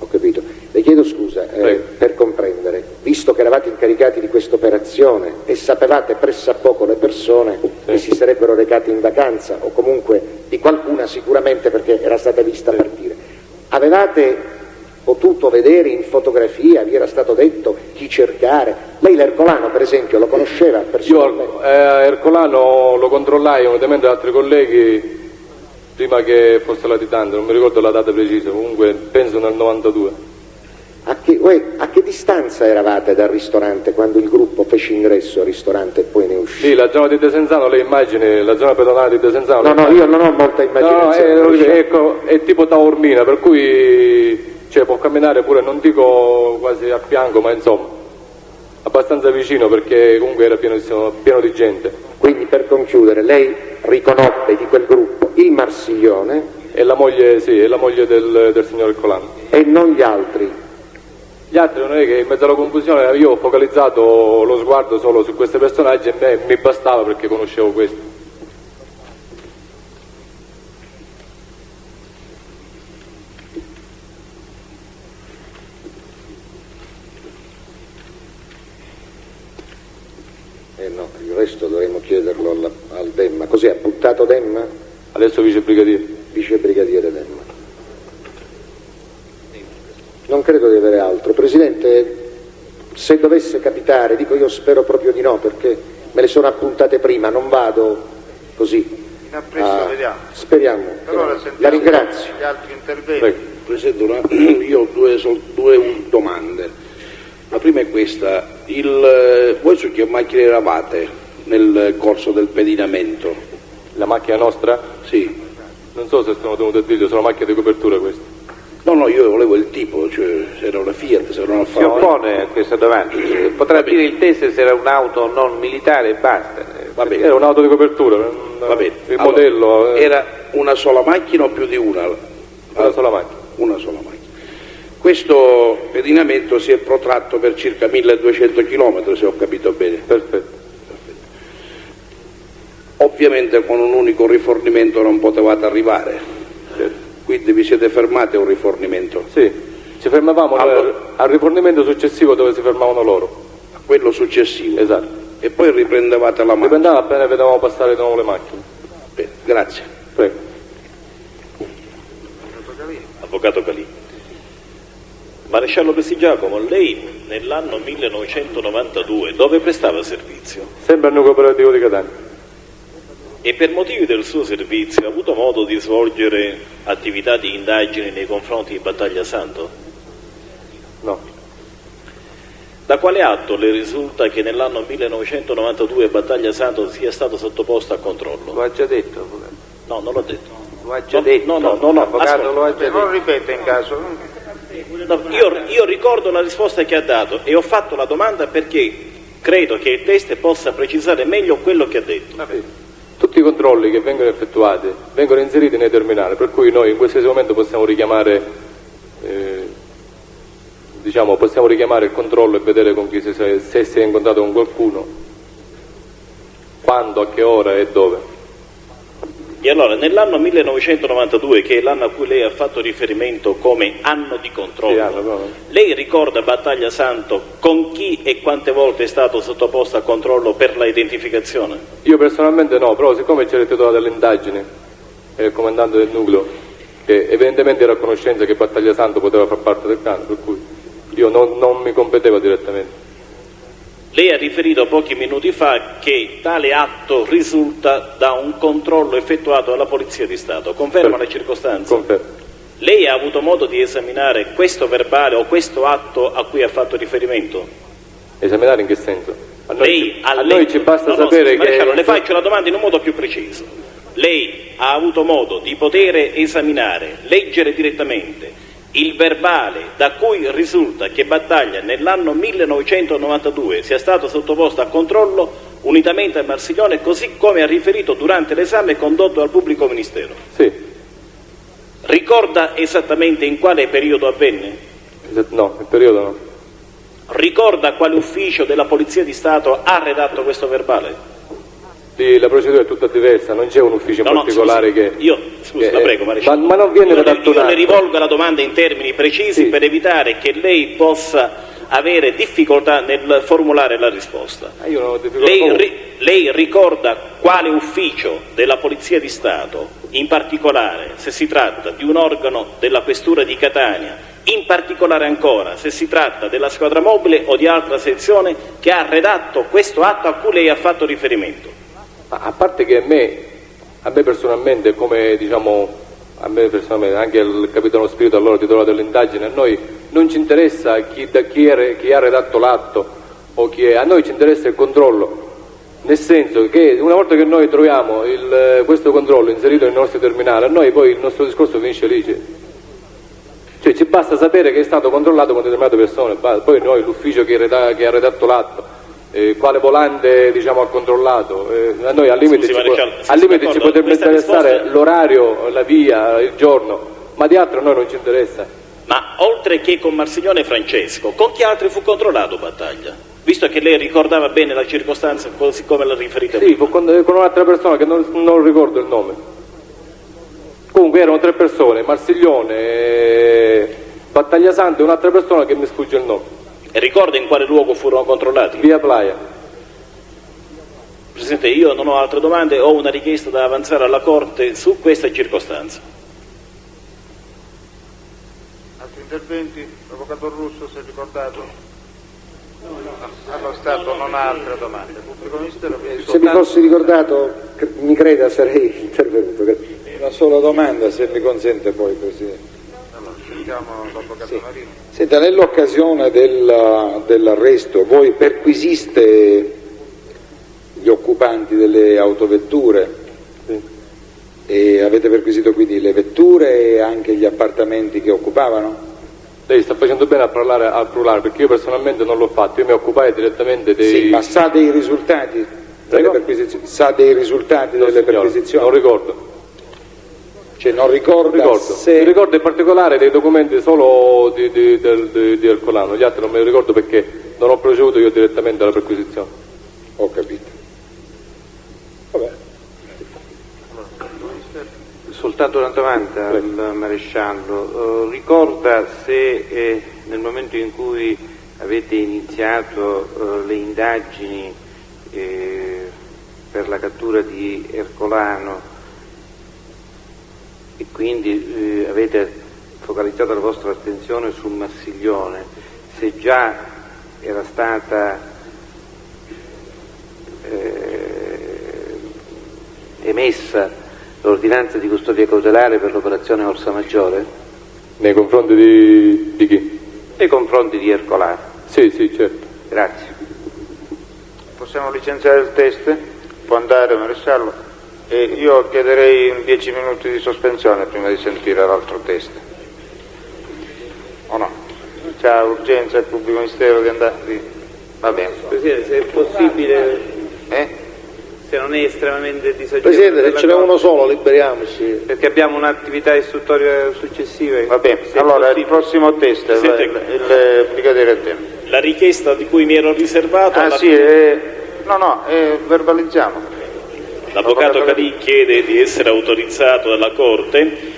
Ho capito. Le chiedo scusa, per comprendere, visto che eravate incaricati di questa operazione e sapevate pressappoco le persone che si sarebbero recate in vacanza, o comunque di qualcuna sicuramente perché era stata vista partire, avevate potuto vedere in fotografia, vi era stato detto chi cercare? Lei l'Ercolano per esempio lo conosceva personalmente? Io Ercolano lo controllai unitamente ad altri colleghi prima che fosse latitante, non mi ricordo la data precisa, comunque penso nel 92. A che distanza eravate dal ristorante quando il gruppo fece ingresso al ristorante e poi ne uscì? Sì, la zona di Desenzano, lei immagini, la zona pedonale di Desenzano. No, io non ho molta immaginazione. Ecco, è tipo Taormina, per cui può camminare pure, non dico quasi a fianco, ma insomma, abbastanza vicino perché comunque era pieno di gente. Quindi per concludere, lei riconobbe di quel gruppo il Marsiglione e la moglie, sì, e la moglie del signor Ercolano. E non gli altri? Gli altri non è che in mezzo alla confusione io ho focalizzato lo sguardo solo su questi personaggi e mi bastava perché conoscevo questi. No, il resto dovremmo chiederlo al Demma. Cos'è, ha buttato Demma? Adesso vicebrigadiere. Vicebrigadiere Demma. Non credo di avere altro. Presidente, se dovesse capitare, dico io spero proprio di no, perché me le sono appuntate prima, non vado così. In appresso vediamo. Speriamo. Allora, la ringrazio. Gli altri interventi. Presidente, io ho due domande. La prima è questa, voi su che macchine eravate nel corso del pedinamento? La macchina nostra? Sì. Non so se sono tenuto a dirlo, sono macchine di copertura queste. No, io volevo il tipo, cioè se era una Fiat, se era una Si oppone a questa domanda, potrà dire il test se era un'auto non militare e basta. Va bene. Era un'auto di copertura, Va bene. Il modello... Era una sola macchina o più di una? Una sola macchina. Una sola macchina. Questo pedinamento si è protratto per circa 1200 km, se ho capito bene. Perfetto. Ovviamente con un unico rifornimento non potevate arrivare, quindi vi siete fermati a un rifornimento? Sì, ci fermavamo al rifornimento successivo dove si fermavano loro. A quello successivo? Esatto. E poi riprendevate la macchina? Riprendevamo appena vedevamo passare di nuovo le macchine. Bene, grazie. Prego. Avvocato Calì. Maresciallo Prestigiacomo, lei nell'anno 1992 dove prestava servizio? Sempre al nucleo operativo di Catania. E per motivi del suo servizio ha avuto modo di svolgere attività di indagine nei confronti di Battaglia Santo? No. Da quale atto le risulta che nell'anno 1992 Battaglia Santo sia stato sottoposto a controllo? Lo ha già detto, avvocato. No, non l'ho detto. Lo ha già detto. No, avvocato, lo ha già detto. Non ripete in caso. No, io ricordo la risposta che ha dato e ho fatto la domanda perché credo che il test possa precisare meglio quello che ha detto. Tutti i controlli che vengono effettuati vengono inseriti nei terminali, per cui noi in qualsiasi momento possiamo richiamare il controllo e vedere con chi se si è incontrato con qualcuno, quando, a che ora e dove. E allora, nell'anno 1992, che è l'anno a cui lei ha fatto riferimento come anno di controllo, lei ricorda Battaglia Santo con chi e quante volte è stato sottoposto a controllo per la identificazione? Io personalmente no, però siccome c'era il titolare delle indagini e il comandante del nucleo, che evidentemente era a conoscenza che Battaglia Santo poteva far parte del clan, per cui io non mi competeva direttamente. Lei ha riferito pochi minuti fa che tale atto risulta da un controllo effettuato dalla Polizia di Stato. Conferma le circostanze? Confermo. Lei ha avuto modo di esaminare questo verbale o questo atto a cui ha fatto riferimento? Esaminare in che senso? A Lei ci basta sapere che... Le faccio la domanda in un modo più preciso. Lei ha avuto modo di poter esaminare, leggere direttamente il verbale da cui risulta che Battaglia nell'anno 1992 sia stato sottoposto a controllo unitamente a Marsiglione, così come ha riferito durante l'esame condotto dal pubblico ministero? Sì. Ricorda esattamente in quale periodo avvenne? No, il periodo no. Ricorda quale ufficio della Polizia di Stato ha redatto questo verbale? La procedura è tutta diversa, non c'è un ufficio in particolare scusi, la prego, ma non viene redatto un atto. Io le rivolgo la domanda in termini precisi per evitare che lei possa avere difficoltà nel formulare la risposta. Io non ho difficoltà. Lei ricorda quale ufficio della Polizia di Stato, in particolare se si tratta di un organo della Questura di Catania, in particolare ancora se si tratta della Squadra Mobile o di altra sezione, che ha redatto questo atto a cui lei ha fatto riferimento? A parte che a me personalmente, come diciamo, anche il capitano Spirito, allora titolare dell'indagine, a noi non ci interessa chi ha redatto l'atto o chi è, a noi ci interessa il controllo, nel senso che una volta che noi troviamo questo controllo inserito nei nostri terminali, a noi poi il nostro discorso finisce lì. Cioè ci basta sapere che è stato controllato con determinate persone, poi noi l'ufficio che ha redatto l'atto, quale volante diciamo ha controllato, a noi al limite ci potrebbe interessare l'orario, la via, il giorno, ma di altro a noi non ci interessa. Ma oltre che con Marsiglione Francesco, con chi altri fu controllato Battaglia? Visto che lei ricordava bene la circostanza così come l'ha riferita prima. Sì, con un'altra persona che non ricordo il nome. Comunque erano 3 persone, Marsiglione, Battaglia Santa e un'altra persona che mi sfugge il nome. E ricorda in quale luogo furono controllati? Via Playa. Presidente, io non ho altre domande, ho una richiesta da avanzare alla Corte su questa circostanza. Altri interventi? L'avvocato Russo si è ricordato? Allo Stato non ha altre domande. Pubblico Ministero, se mi fossi ricordato, mi creda, sarei intervenuto. Una sola domanda, se mi consente poi, Presidente. Sentiamo l'avvocato Marino. Senta, nell'occasione dell'arresto voi perquisiste gli occupanti delle autovetture? Sì. E avete perquisito quindi le vetture e anche gli appartamenti che occupavano? Lei sta facendo bene a parlare al plurale, perché io personalmente non l'ho fatto, io mi occupai direttamente dei... Sì, ma sa dei risultati delle perquisizioni? Sa dei risultati delle perquisizioni? Non ricordo. Cioè non ricorda Mi ricordo in particolare dei documenti solo di Ercolano, gli altri non me li ricordo perché non ho proceduto io direttamente alla perquisizione. Ho capito. Vabbè. Soltanto una domanda al maresciallo, ricorda se nel momento in cui avete iniziato le indagini per la cattura di Ercolano e quindi avete focalizzato la vostra attenzione sul Marsiglione, se già era stata emessa l'ordinanza di custodia cautelare per l'operazione Orsa Maggiore? Nei confronti di chi? Nei confronti di Ercolano. Sì, certo. Grazie. Possiamo licenziare il test? Può andare, maresciallo? Io chiederei 10 minuti di sospensione prima di sentire l'altro test. O no? C'ha urgenza il pubblico ministero di andare? Va bene. Presidente, se è possibile, se non è estremamente disagevole. Presidente, se ce n'è uno solo, liberiamoci. Perché abbiamo un'attività istruttoria successiva. Va bene, allora il prossimo test, il brigadiere Attemo. La richiesta di cui mi ero riservato... verbalizziamo. L'avvocato Cadì chiede di essere autorizzato dalla Corte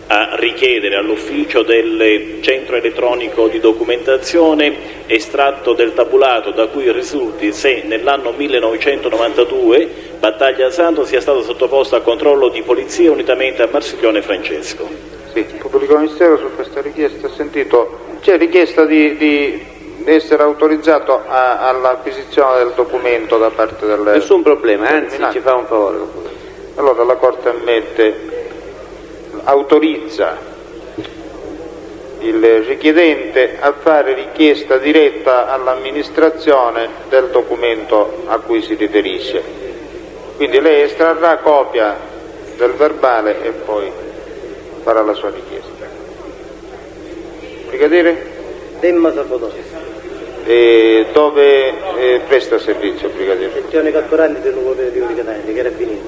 a richiedere all'ufficio del centro elettronico di documentazione estratto del tabulato da cui risulti se nell'anno 1992 Battaglia Santo sia stato sottoposto a controllo di polizia unitamente a Marsiglione Francesco. Sì, il pubblico ministero su questa richiesta ha sentito, c'è richiesta di essere autorizzato all'acquisizione del documento da parte del... Nessun problema, anzi ci fa un favore. Allora la Corte autorizza il richiedente a fare richiesta diretta all'amministrazione del documento a cui si riferisce. Quindi lei estrarrà copia del verbale e poi farà la sua richiesta. Brigadiere? Demma Salvatore. Dove presta servizio, Brigadiere? Sezione catturandi del nuovo operativo di Catania, Carabinieri.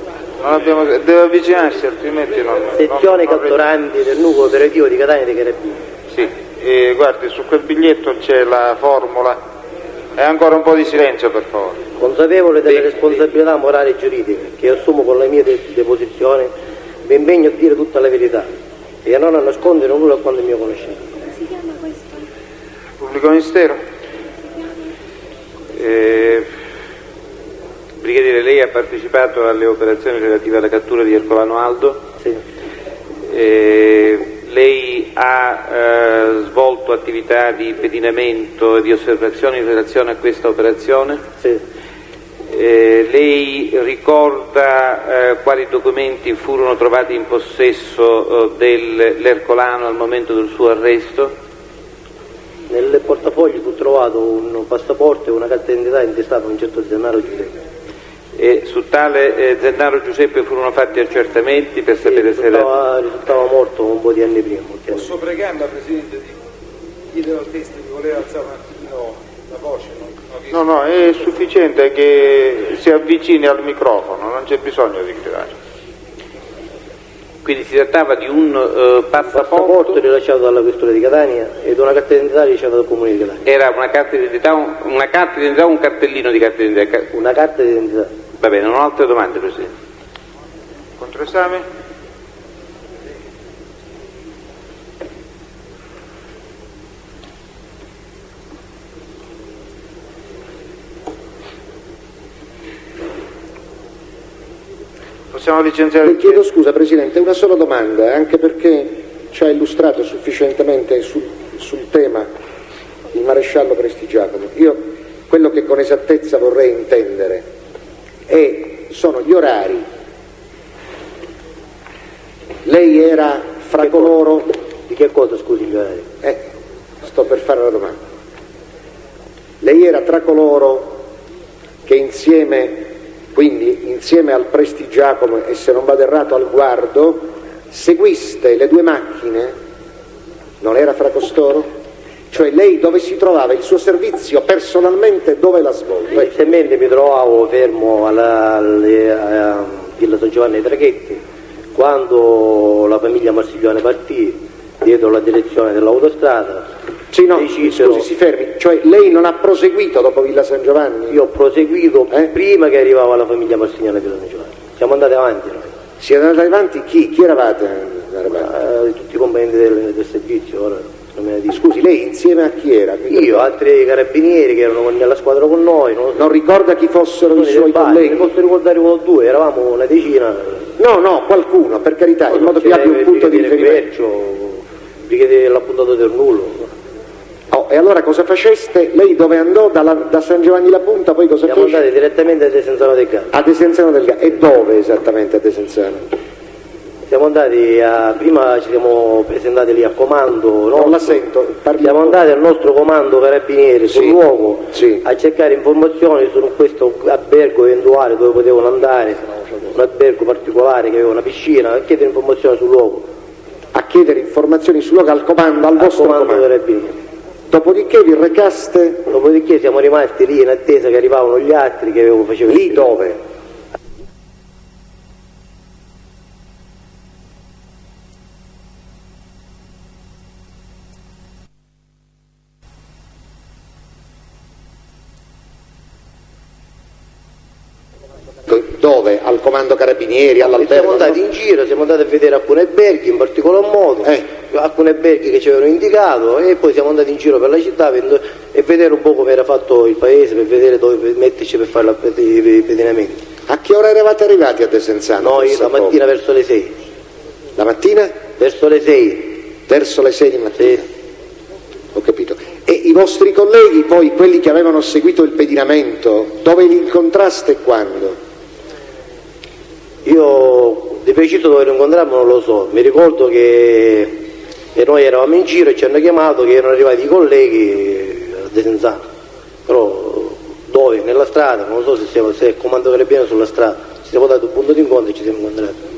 Deve avvicinarsi, altrimenti non... Sezione catturandi del nuovo operativo di Catania dei Carabinieri. Sì, guardi, su quel biglietto c'è la formula. E ancora un po' di silenzio, per favore. Consapevole delle responsabilità morali e giuridiche che assumo con la mia deposizione, mi impegno a dire tutta la verità e a non nascondere nulla a quanto mio conoscenza. Come si chiama questo? Pubblico ministero? Brigadiere, lei ha partecipato alle operazioni relative alla cattura di Ercolano Aldo? Sì. Lei ha svolto attività di pedinamento e di osservazione in relazione a questa operazione? Sì. Lei ricorda quali documenti furono trovati in possesso dell'Ercolano al momento del suo arresto? Nel portafoglio fu trovato un passaporto e una carta d'identità intestata a un certo Zennaro Giuseppe. E su tale Zennaro Giuseppe furono fatti accertamenti per sapere se risultava morto un po' di anni prima. Posso pregarla, Presidente, di chiedere al testo di voler alzare un attimino la voce? No, è sufficiente che si avvicini al microfono, non c'è bisogno di gridare. Quindi si trattava di un passaporto rilasciato dalla questura di Catania ed una carta d'identità rilasciata dal comune di Catania. Era una carta d'identità o un cartellino di carta d'identità? Una carta d'identità. Va bene, non ho altre domande, Presidente. Controesame? Possiamo licenziare il... Chiedo scusa, Presidente, una sola domanda, anche perché ci ha illustrato sufficientemente sul tema il maresciallo Prestigiacomo. Io quello che con esattezza vorrei intendere sono gli orari. Lei era fra coloro... Di che cosa, scusi, gli orari? Sto per fare la domanda. Lei era tra coloro che insieme al Prestigiacomo e, se non vado errato, al Guardo, seguiste le due macchine? Non era fra costoro? Cioè lei dove si trovava? Il suo servizio personalmente dove l'ha svolto? Inizialmente mi trovavo fermo alla Villa San Giovanni ai Traghetti, quando la famiglia Marsiglione partì dietro la direzione dell'autostrada. Sì, no, scusi, si fermi, cioè lei non ha proseguito dopo Villa San Giovanni? Io ho proseguito prima che arrivava la famiglia Marsiglione a Villa San Giovanni, siamo andati avanti noi. Siete andati avanti? Chi eravate? Tutti i componenti del servizio, ora. Scusi, lei insieme a chi era? Io, altri carabinieri che erano nella squadra con noi. Non ricorda chi fossero i suoi colleghi? Ne posso ricordare uno o due, eravamo una decina. No, qualcuno, per carità, in modo che abbia un punto di riferimento. Brigadiere l'appuntato del Nullo. E allora cosa faceste? Lei dove andò? Da San Giovanni la Punta, poi cosa fece? Siamo andati direttamente a Desenzano del Gallo. A Desenzano del Gallo. E dove esattamente a Desenzano? Siamo andati prima ci siamo presentati lì a comando. Non la sento. Siamo andati al nostro comando carabinieri sul luogo a cercare informazioni su questo albergo eventuale dove potevano andare, un albergo particolare che aveva una piscina, a chiedere informazioni sul luogo. A chiedere informazioni sul luogo al comando, al vostro comando carabinieri. Dopodiché vi recaste? Dopodiché siamo rimasti lì in attesa che arrivavano gli altri che facevano. Lì dove? Dove? Al comando carabinieri, all'albergo? Siamo andati in giro, siamo andati a vedere alcuni alberghi in particolar modo, alcuni alberghi che ci avevano indicato, e poi siamo andati in giro per la città e vedere un po' come era fatto il paese, per vedere dove metterci per fare i pedinamenti. A che ora eravate arrivati a Desenzano? Noi la mattina verso le 6. La mattina? Verso le 6. Verso le 6 di mattina? Sì. Ho capito. E I vostri colleghi, poi quelli che avevano seguito il pedinamento, dove li incontraste e quando? Io di preciso dove lo incontrammo non lo so, mi ricordo che noi eravamo in giro e ci hanno chiamato che erano arrivati i colleghi a Desenzano, però dove? Nella strada, non so se il comando carabinieri sulla strada, ci siamo dati un punto di incontro e ci siamo incontrati.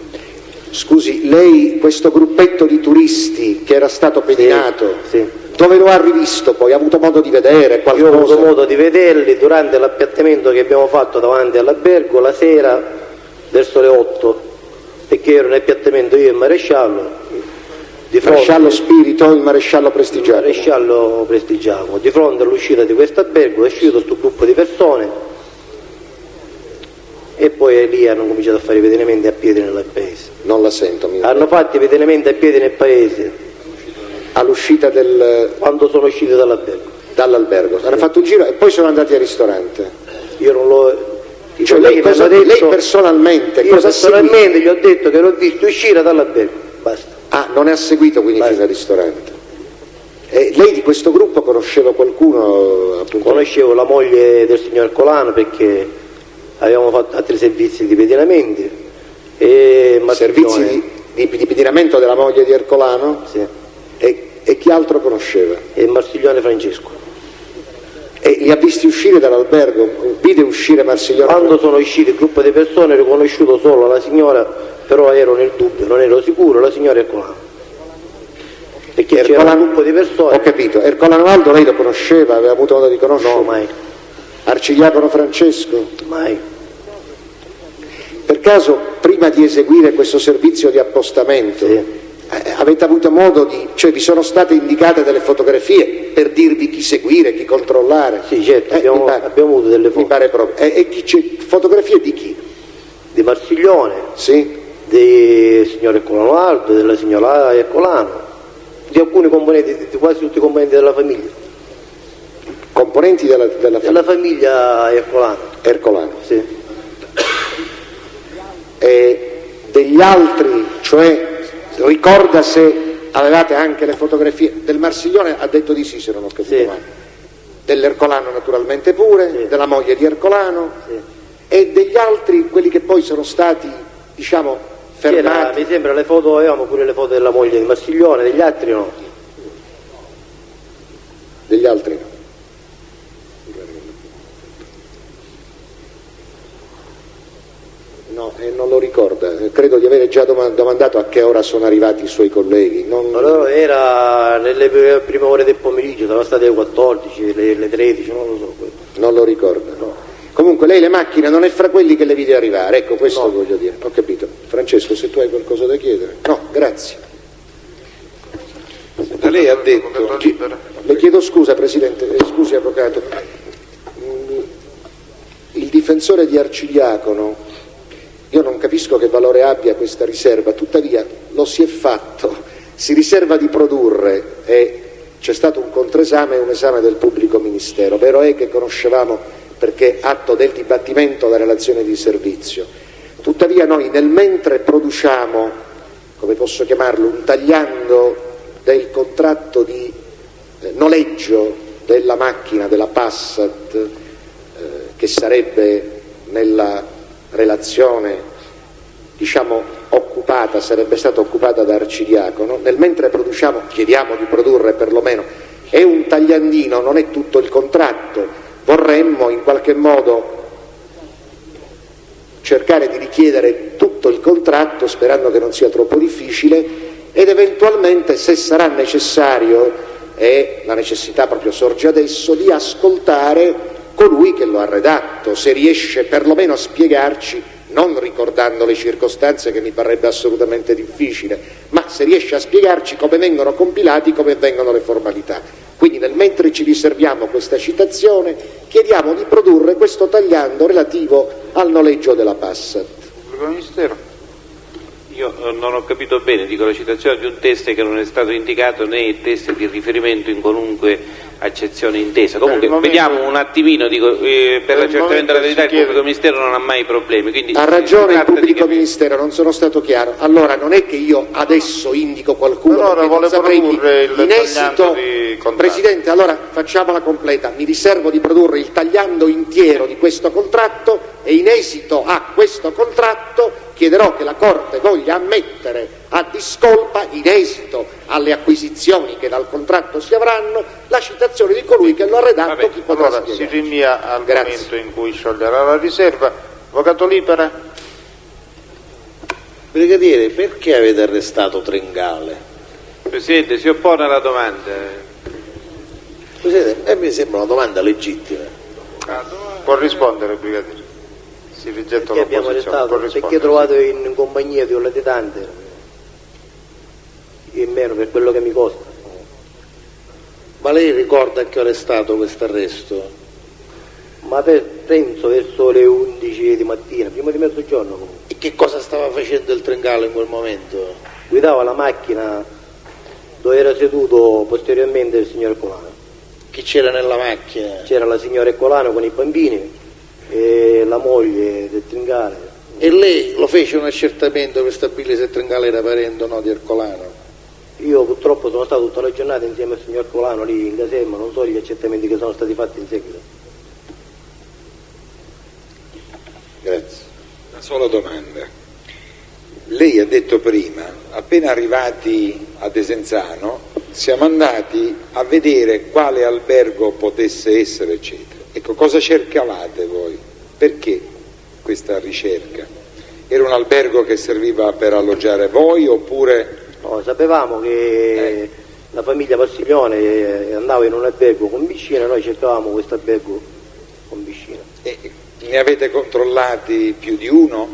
Scusi, lei questo gruppetto di turisti che era stato pedinato, sì. Dove lo ha rivisto poi? Ha avuto modo di vedere qualcosa? Io ho avuto modo di vederli durante l'appiattamento che abbiamo fatto davanti all'albergo la sera verso le 8, perché ero in appiattamento io e il maresciallo. Maresciallo Spirito o il maresciallo Prestigiacomo? Il maresciallo Prestigiacomo. Di fronte all'uscita di questo albergo è uscito questo gruppo di persone e poi lì hanno cominciato a fare i pedinamenti a piedi nel paese. Non la sento. Hanno fatto i pedinamenti a piedi nel paese. All'uscita del... Quando sono usciti dall'albergo. Dall'albergo. Hanno fatto un giro e poi sono andati al ristorante. Io non l'ho... Cioè lei personalmente... Io personalmente gli ho detto che l'ho visto uscire dall'albergo. Basta. Ah, non è seguito quindi fino al ristorante. E lei di questo gruppo conosceva qualcuno? Appunto? Conoscevo la moglie del signor Ercolano perché avevamo fatto altri servizi di pedinamenti. E servizi di pedinamento della moglie di Ercolano? Sì. E chi altro conosceva? E Marsiglione Francesco. E li ha visti uscire dall'albergo? Vide uscire Marsiglione? Quando sono usciti il gruppo di persone ho riconosciuto solo la signora, però ero nel dubbio, non ero sicuro, la signora Ercolano. Perché c'era un gruppo di persone. Ho capito. Ercolano Aldo lei lo conosceva? Aveva avuto modo di conoscere? No, mai. Arcidiacono Francesco? Mai. Per caso, prima di eseguire questo servizio di appostamento, sì. Avete avuto modo di... cioè vi sono state indicate delle fotografie per dirvi chi seguire, chi controllare? Sì, certo, abbiamo avuto delle foto. Mi pare proprio. E fotografie di chi? Di Marsiglione, sì. del signor Ercolano Aldo, della signora Ercolano, di alcuni componenti, di quasi tutti i componenti della famiglia. Componenti della famiglia? Della famiglia Ercolano. Ercolano? Sì. E degli altri, cioè... Ricorda se avevate anche le fotografie del Marsiglione? Ha detto di sì, se non ho capito sì. male. Dell'Ercolano naturalmente pure, sì. Della moglie di Ercolano, sì. E degli altri, quelli che poi sono stati, diciamo, fermati. Mi sembra le foto, avevamo pure le foto della moglie di Marsiglione, degli altri no. Degli altri no. No, non lo ricorda, credo di avere già domandato a che ora sono arrivati i suoi colleghi. Allora era nelle prime ore del pomeriggio, sono state le 14, le 13, non lo so. Non lo ricorda, no. Comunque lei le macchine non è fra quelli che le vide arrivare, ecco questo voglio dire, ho capito. Francesco, se tu hai qualcosa da chiedere. No, grazie. Lei ha detto... Le chiedo scusa Presidente, scusi Avvocato. Il difensore di Arcidiacono, io non capisco che valore abbia questa riserva, tuttavia lo si è fatto, si riserva di produrre e c'è stato un controesame e un esame del pubblico ministero. Vero è che conoscevamo, perché atto del dibattimento, la relazione di servizio. Tuttavia noi nel mentre produciamo, come posso chiamarlo, un tagliando del contratto di noleggio della macchina, della Passat, che sarebbe nella relazione, diciamo, occupata, sarebbe stata occupata da Arcidiacono, nel mentre produciamo, chiediamo di produrre perlomeno, è un tagliandino, non è tutto il contratto, vorremmo in qualche modo cercare di richiedere tutto il contratto, sperando che non sia troppo difficile, ed eventualmente, se sarà necessario, e la necessità proprio sorge adesso, di ascoltare colui che lo ha redatto, se riesce perlomeno a spiegarci, non ricordando le circostanze, che mi parrebbe assolutamente difficile, ma se riesce a spiegarci come vengono compilati, come vengono le formalità. Quindi nel mentre ci riserviamo questa citazione, chiediamo di produrre questo tagliando relativo al noleggio della Passat. Pubblico Ministero. Io non ho capito bene, dico la citazione di un test che non è stato indicato né il test di riferimento in qualunque accezione intesa. Comunque vediamo un attimino, dico, per l'accertamento della verità il pubblico ministero non ha mai problemi. Quindi ha ragione il pubblico ministero, non sono stato chiaro. Allora non è che io adesso indico qualcuno, allora non saprei il in esito. Presidente, allora facciamola completa, mi riservo di produrre il tagliando intiero di questo contratto e in esito a questo contratto chiederò che la Corte voglia ammettere a discolpa, in esito alle acquisizioni che dal contratto si avranno, la citazione di colui che lo ha redatto. Chi potrà allora si rinvia al momento in cui scioglierà la riserva. Avvocato Lipera. Brigadiere, perché avete arrestato Tringale? Presidente, si oppone alla domanda. Presidente, mi sembra una domanda legittima. Può rispondere, Brigadiere. Si rigetta perché abbiamo arrestato? Perché trovato in compagnia di un latitante e meno per quello che mi costa. Ma lei ricorda a che ora è stato questo arresto? Ma penso verso le 11 di mattina, prima di mezzogiorno comunque. E che cosa stava facendo il Tringale in quel momento? Guidava la macchina dove era seduto posteriormente il signor Colano. Chi c'era nella macchina? C'era la signora Colano con i bambini e la moglie del Tringale. E lei lo fece un accertamento per stabilire se il Tringale era parente o no di Ercolano? Io purtroppo sono stato tutta la giornata insieme al signor Colano lì in caserma, non so gli accertamenti che sono stati fatti in seguito. Grazie. Una sola domanda. Lei ha detto prima, appena arrivati a Desenzano, siamo andati a vedere quale albergo potesse essere, eccetera. Ecco, cosa cercavate voi? Perché questa ricerca? Era un albergo che serviva per alloggiare voi oppure... No, sapevamo che la famiglia Passiglione andava in un albergo con piscina, noi cercavamo questo albergo con piscina. E ne avete controllati più di uno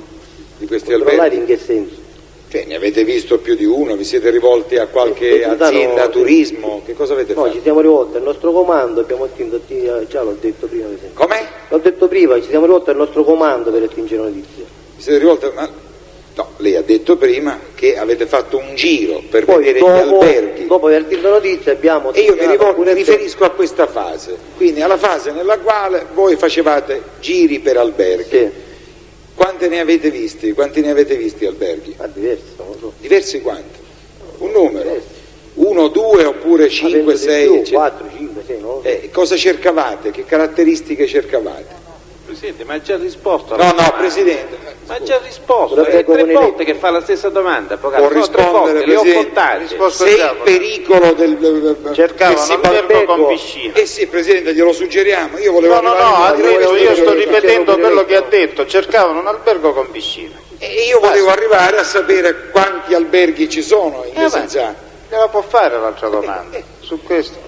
di questi alberghi? Controllati in che senso? Cioè, ne avete visto più di uno? Vi siete rivolti a qualche azienda, turismo? Che cosa avete fatto? No, ci siamo rivolti al nostro comando, abbiamo attinto, già l'ho detto prima. Com'è? L'ho detto prima, ci siamo rivolti al nostro comando per attingere notizie. Vi siete rivolti? No, lei ha detto prima che avete fatto un giro per vedere gli alberghi. Dopo aver attinto notizie abbiamo... E io mi riferisco a questa fase, quindi alla fase nella quale voi facevate giri per alberghi. Sì. Quanti ne avete visti? Quanti ne avete visti alberghi? Diversi, non lo so. Diversi quanti? Un numero? Diversi. 1, 2 oppure 5, 6? 4, 5, 6, non lo so. Cosa cercavate? Che caratteristiche cercavate? Presidente, ma ha già risposto alla domanda. Presidente. Ma ha già risposto, è 3 volte che fa la stessa domanda. Può rispondere, le ho contate. Se il pericolo del... Cercava un albergo con piscina. Sì, Presidente, glielo suggeriamo. Io volevo io sto ripetendo quello che ha detto, cercavano un albergo con piscina. E io volevo arrivare a sapere quanti alberghi ci sono in Desenzano. La può fare l'altra domanda su questo?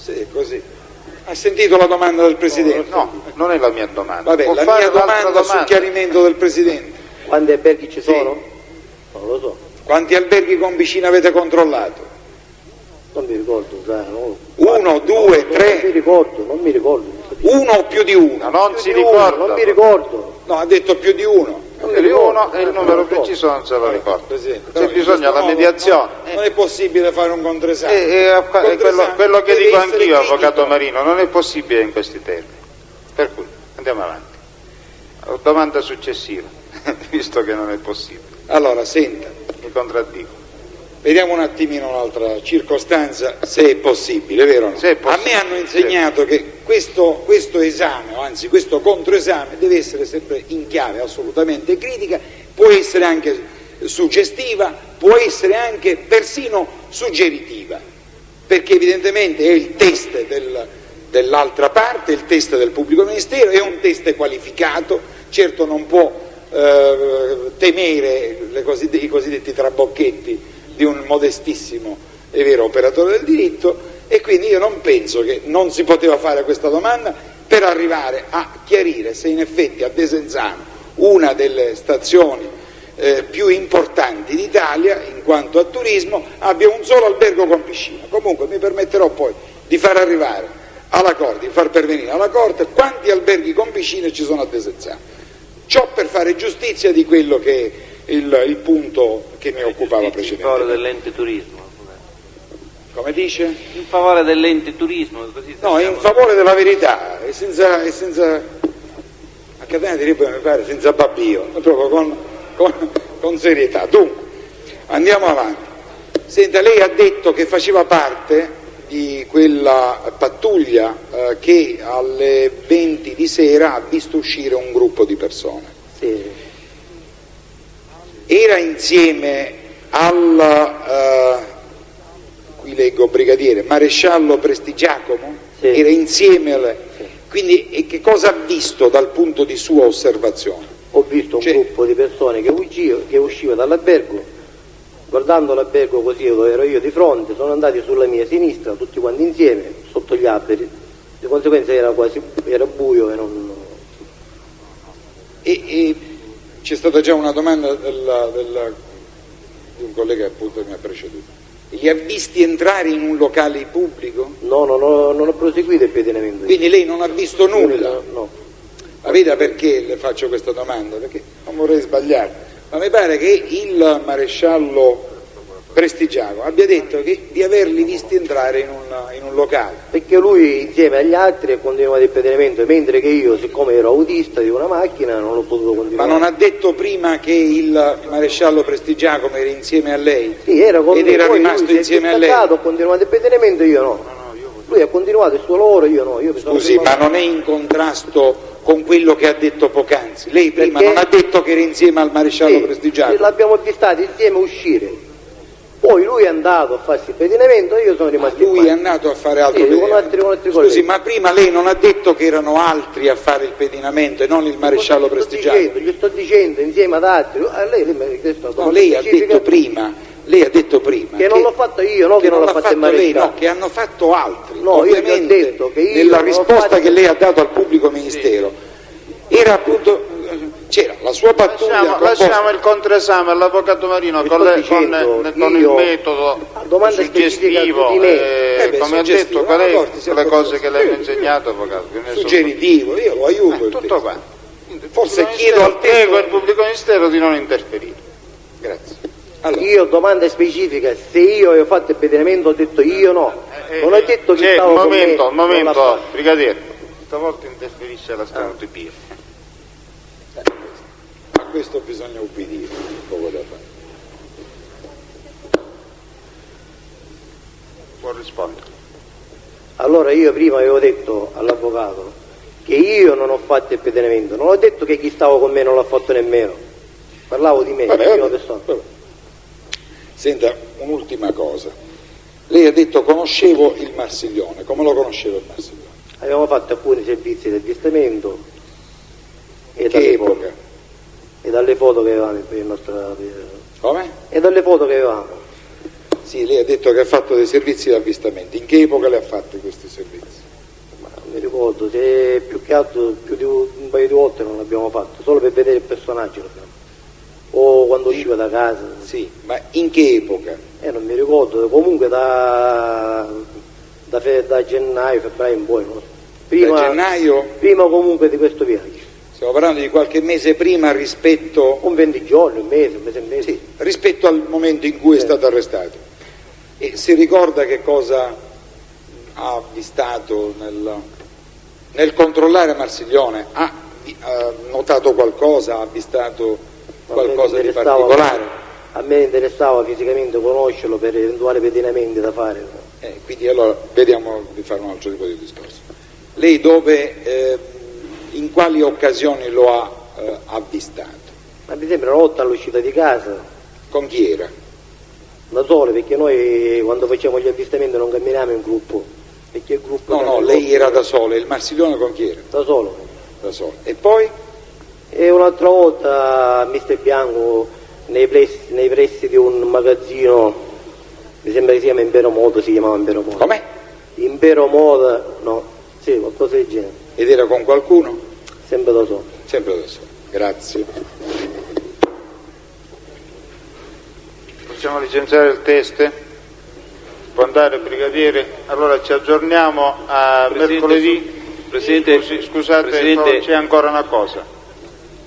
Sì, così. Ha sentito la domanda del Presidente? No, non è la mia domanda. Vabbè, la mia domanda sul chiarimento del Presidente. Quanti alberghi ci sono? Non lo so. Quanti alberghi con piscina avete controllato? Non mi ricordo, no. 1, 2, 3? Non mi ricordo. Uno o più di uno? Non si ricorda. Non mi ricordo. No, ha detto più di uno. Più di uno e il numero preciso non se lo ricordo. Se bisogna la mediazione. Non è possibile fare un controesame. Quello che dico anch'io, Avvocato Marino, non è possibile in questi termini. Per cui andiamo avanti. Domanda successiva, visto che non è possibile. Allora, senta. Mi contraddico. Vediamo un attimino un'altra circostanza, se è possibile, vero o no? A me hanno insegnato che questo esame, o anzi questo controesame, deve essere sempre in chiave assolutamente critica, può essere anche suggestiva, può essere anche persino suggeritiva, perché evidentemente è il test dell'altra parte, il test del pubblico ministero, è un test qualificato, certo non può temere i cosiddetti trabocchetti di un modestissimo e vero operatore del diritto, e quindi io non penso che non si poteva fare questa domanda per arrivare a chiarire se in effetti a Desenzano, una delle stazioni più importanti d'Italia in quanto a turismo, abbia un solo albergo con piscina. Comunque mi permetterò poi di far arrivare alla Corte, di far pervenire alla Corte quanti alberghi con piscina ci sono a Desenzano. Ciò per fare giustizia di quello che il punto che mi occupava precedentemente. In favore dell'ente turismo. Come dice? In favore dell'ente turismo, così No, in favore della verità, e senza a catena direbbe, mi pare, senza babbio, proprio con serietà. Dunque, andiamo avanti. Senta, lei ha detto che faceva parte di quella pattuglia che alle 20 di sera ha visto uscire un gruppo di persone. Sì. Era insieme al, qui leggo brigadiere, maresciallo Prestigiacomo? Sì. Era insieme alle... Sì. Quindi che cosa ha visto dal punto di sua osservazione? Ho visto un gruppo di persone che usciva dall'albergo, guardando l'albergo così dove ero io di fronte, sono andati sulla mia sinistra, tutti quanti insieme, sotto gli alberi, di conseguenza era buio e non... E c'è stata già una domanda di un collega che appunto mi ha preceduto. Li ha visti entrare in un locale pubblico? No, non ho proseguito il pedinamento. Quindi lei non ha visto nulla? No. Ma veda perché le faccio questa domanda? Perché non vorrei sbagliare. Ma mi pare che il maresciallo Prestigiacomo abbia detto di averli visti entrare in un locale. Perché lui insieme agli altri ha continuato il pedinamento, mentre che io, siccome ero autista di una macchina, non l'ho potuto continuare. Ma non ha detto prima che il maresciallo Prestigiacomo era insieme a lei? Sì, era con ed lui, era poi rimasto lui insieme a lei? Ho continuato il pedinamento, io no. Lui ha continuato il suo lavoro, io no. Scusi, ma non è in contrasto con quello che ha detto poc'anzi? Lei prima Perché? non ha detto che era insieme al maresciallo Sì, Prestigiacomo? l'abbiamo vistato insieme uscire. Poi lui è andato a farsi il pedinamento e io sono rimasto lui qua. è andato a fare altro con altri Scusi, colleghi. ma prima lei non ha detto che erano altri a fare il pedinamento e non il maresciallo Prestigiacomo? Gli sto dicendo insieme ad altri. Lei mi ha chiesto No, lei ha detto prima che non l'ho fatto io, no, che non l'ha fatto il lei, maresciallo. no, che hanno fatto altri. No, io ovviamente gli ho detto che io nella non l'ho risposta fatto- che lei ha dato al pubblico ministero era appunto, c'era la sua pattuglia Lasciamo il contraesame all'avvocato Marino con il metodo suggestivo, come ha detto, qual è le cose che lei ha insegnato, avvocato? Suggeritivo, io lo aiuto. Tutto qua. Forse chiedo al prego il pubblico ministero di non interferire. Grazie. Allora. Io domanda specifica, se io ho fatto il pedinamento ho detto io no, non ho detto che stavo con me. Un momento, brigadiere, stavolta interferisce la stereotipia. A questo bisogna ubbidire, poco da fare. Può rispondere. Allora io prima avevo detto all'avvocato che io non ho fatto il pedinamento, non ho detto che chi stavo con me non l'ha fatto nemmeno, parlavo di me, di una persona. Senta, un'ultima cosa. Lei ha detto conoscevo il Marsiglione, come lo conosceva il Marsiglione? Abbiamo fatto alcuni servizi di avvistamento e che epoca? E dalle foto che avevamo per il nostro... Come? E dalle foto che avevamo. Sì, lei ha detto che ha fatto dei servizi di avvistamento. In che epoca le ha fatti questi servizi? Ma non mi ricordo, se più che altro più di un paio di volte non l'abbiamo fatto, solo per vedere il personaggio l'abbiamo. O quando usciva da casa. Sì, ma in che epoca? Non mi ricordo, comunque da gennaio, febbraio in poi, no? Prima, da gennaio? Prima comunque di questo viaggio. Stiamo parlando di qualche mese prima rispetto... Un 20 giorni, un mese e mezzo. Sì, rispetto al momento in cui è stato arrestato. E si ricorda che cosa ha avvistato nel controllare Marsiglione? Ha notato qualcosa, ha avvistato qualcosa di particolare? A me interessava fisicamente conoscerlo per eventuali pedinamenti da fare. Quindi allora vediamo di fare un altro tipo di discorso. Lei dove, in quali occasioni lo ha avvistato? Ma mi sembra una volta all'uscita di casa. Con chi era? Da solo, perché noi quando facciamo gli avvistamenti non camminiamo in gruppo. Perché il gruppo... No, lei era da solo, e il Marsiglione con chi era? Da solo. Da solo. E poi? E un'altra volta Mister Bianco nei pressi di un magazzino, mi sembra che si chiama Impero Moda, si chiamava Impero Moda. Com'è? Impero Moda, no, sì, qualcosa del genere. Ed era con qualcuno? Sempre da solo. Sempre da solo, grazie. Possiamo licenziare il test? Può andare, brigadiere? Allora ci aggiorniamo a mercoledì. Presidente, scusate, c'è ancora una cosa.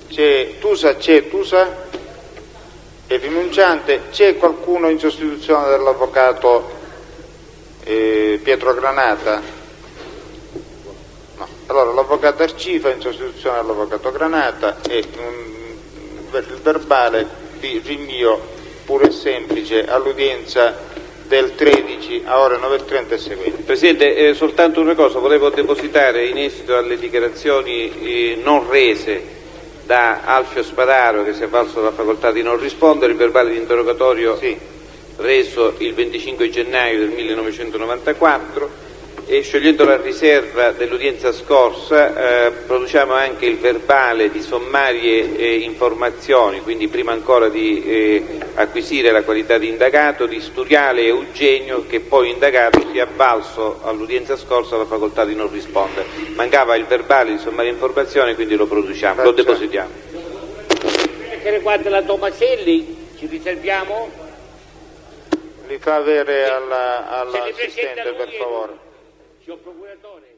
C'è Tusa? è rinunciante. C'è qualcuno in sostituzione dell'avvocato Pietro Granata? No. Allora l'avvocato Arcifa in sostituzione dell'avvocato Granata e il verbale di rinvio puro e semplice all'udienza del 13 a ore 9:30 e seguenti. Presidente, soltanto una cosa, volevo depositare in esito alle dichiarazioni non rese da Alfio Spadaro, che si è avvalso della facoltà di non rispondere, il verbale di interrogatorio reso il 25 gennaio del 1994, e scegliendo la riserva dell'udienza scorsa produciamo anche il verbale di sommarie informazioni, quindi prima ancora di acquisire la qualità di indagato, di Sturiale e Eugenio, che poi indagato si è avvalso all'udienza scorsa la facoltà di non rispondere. Mancava il verbale di sommarie informazioni, quindi lo produciamo, lo depositiamo. Che riguarda la Tomaselli, ci riserviamo? Li fa avere all'assistente, per favore. Signor Procuratore.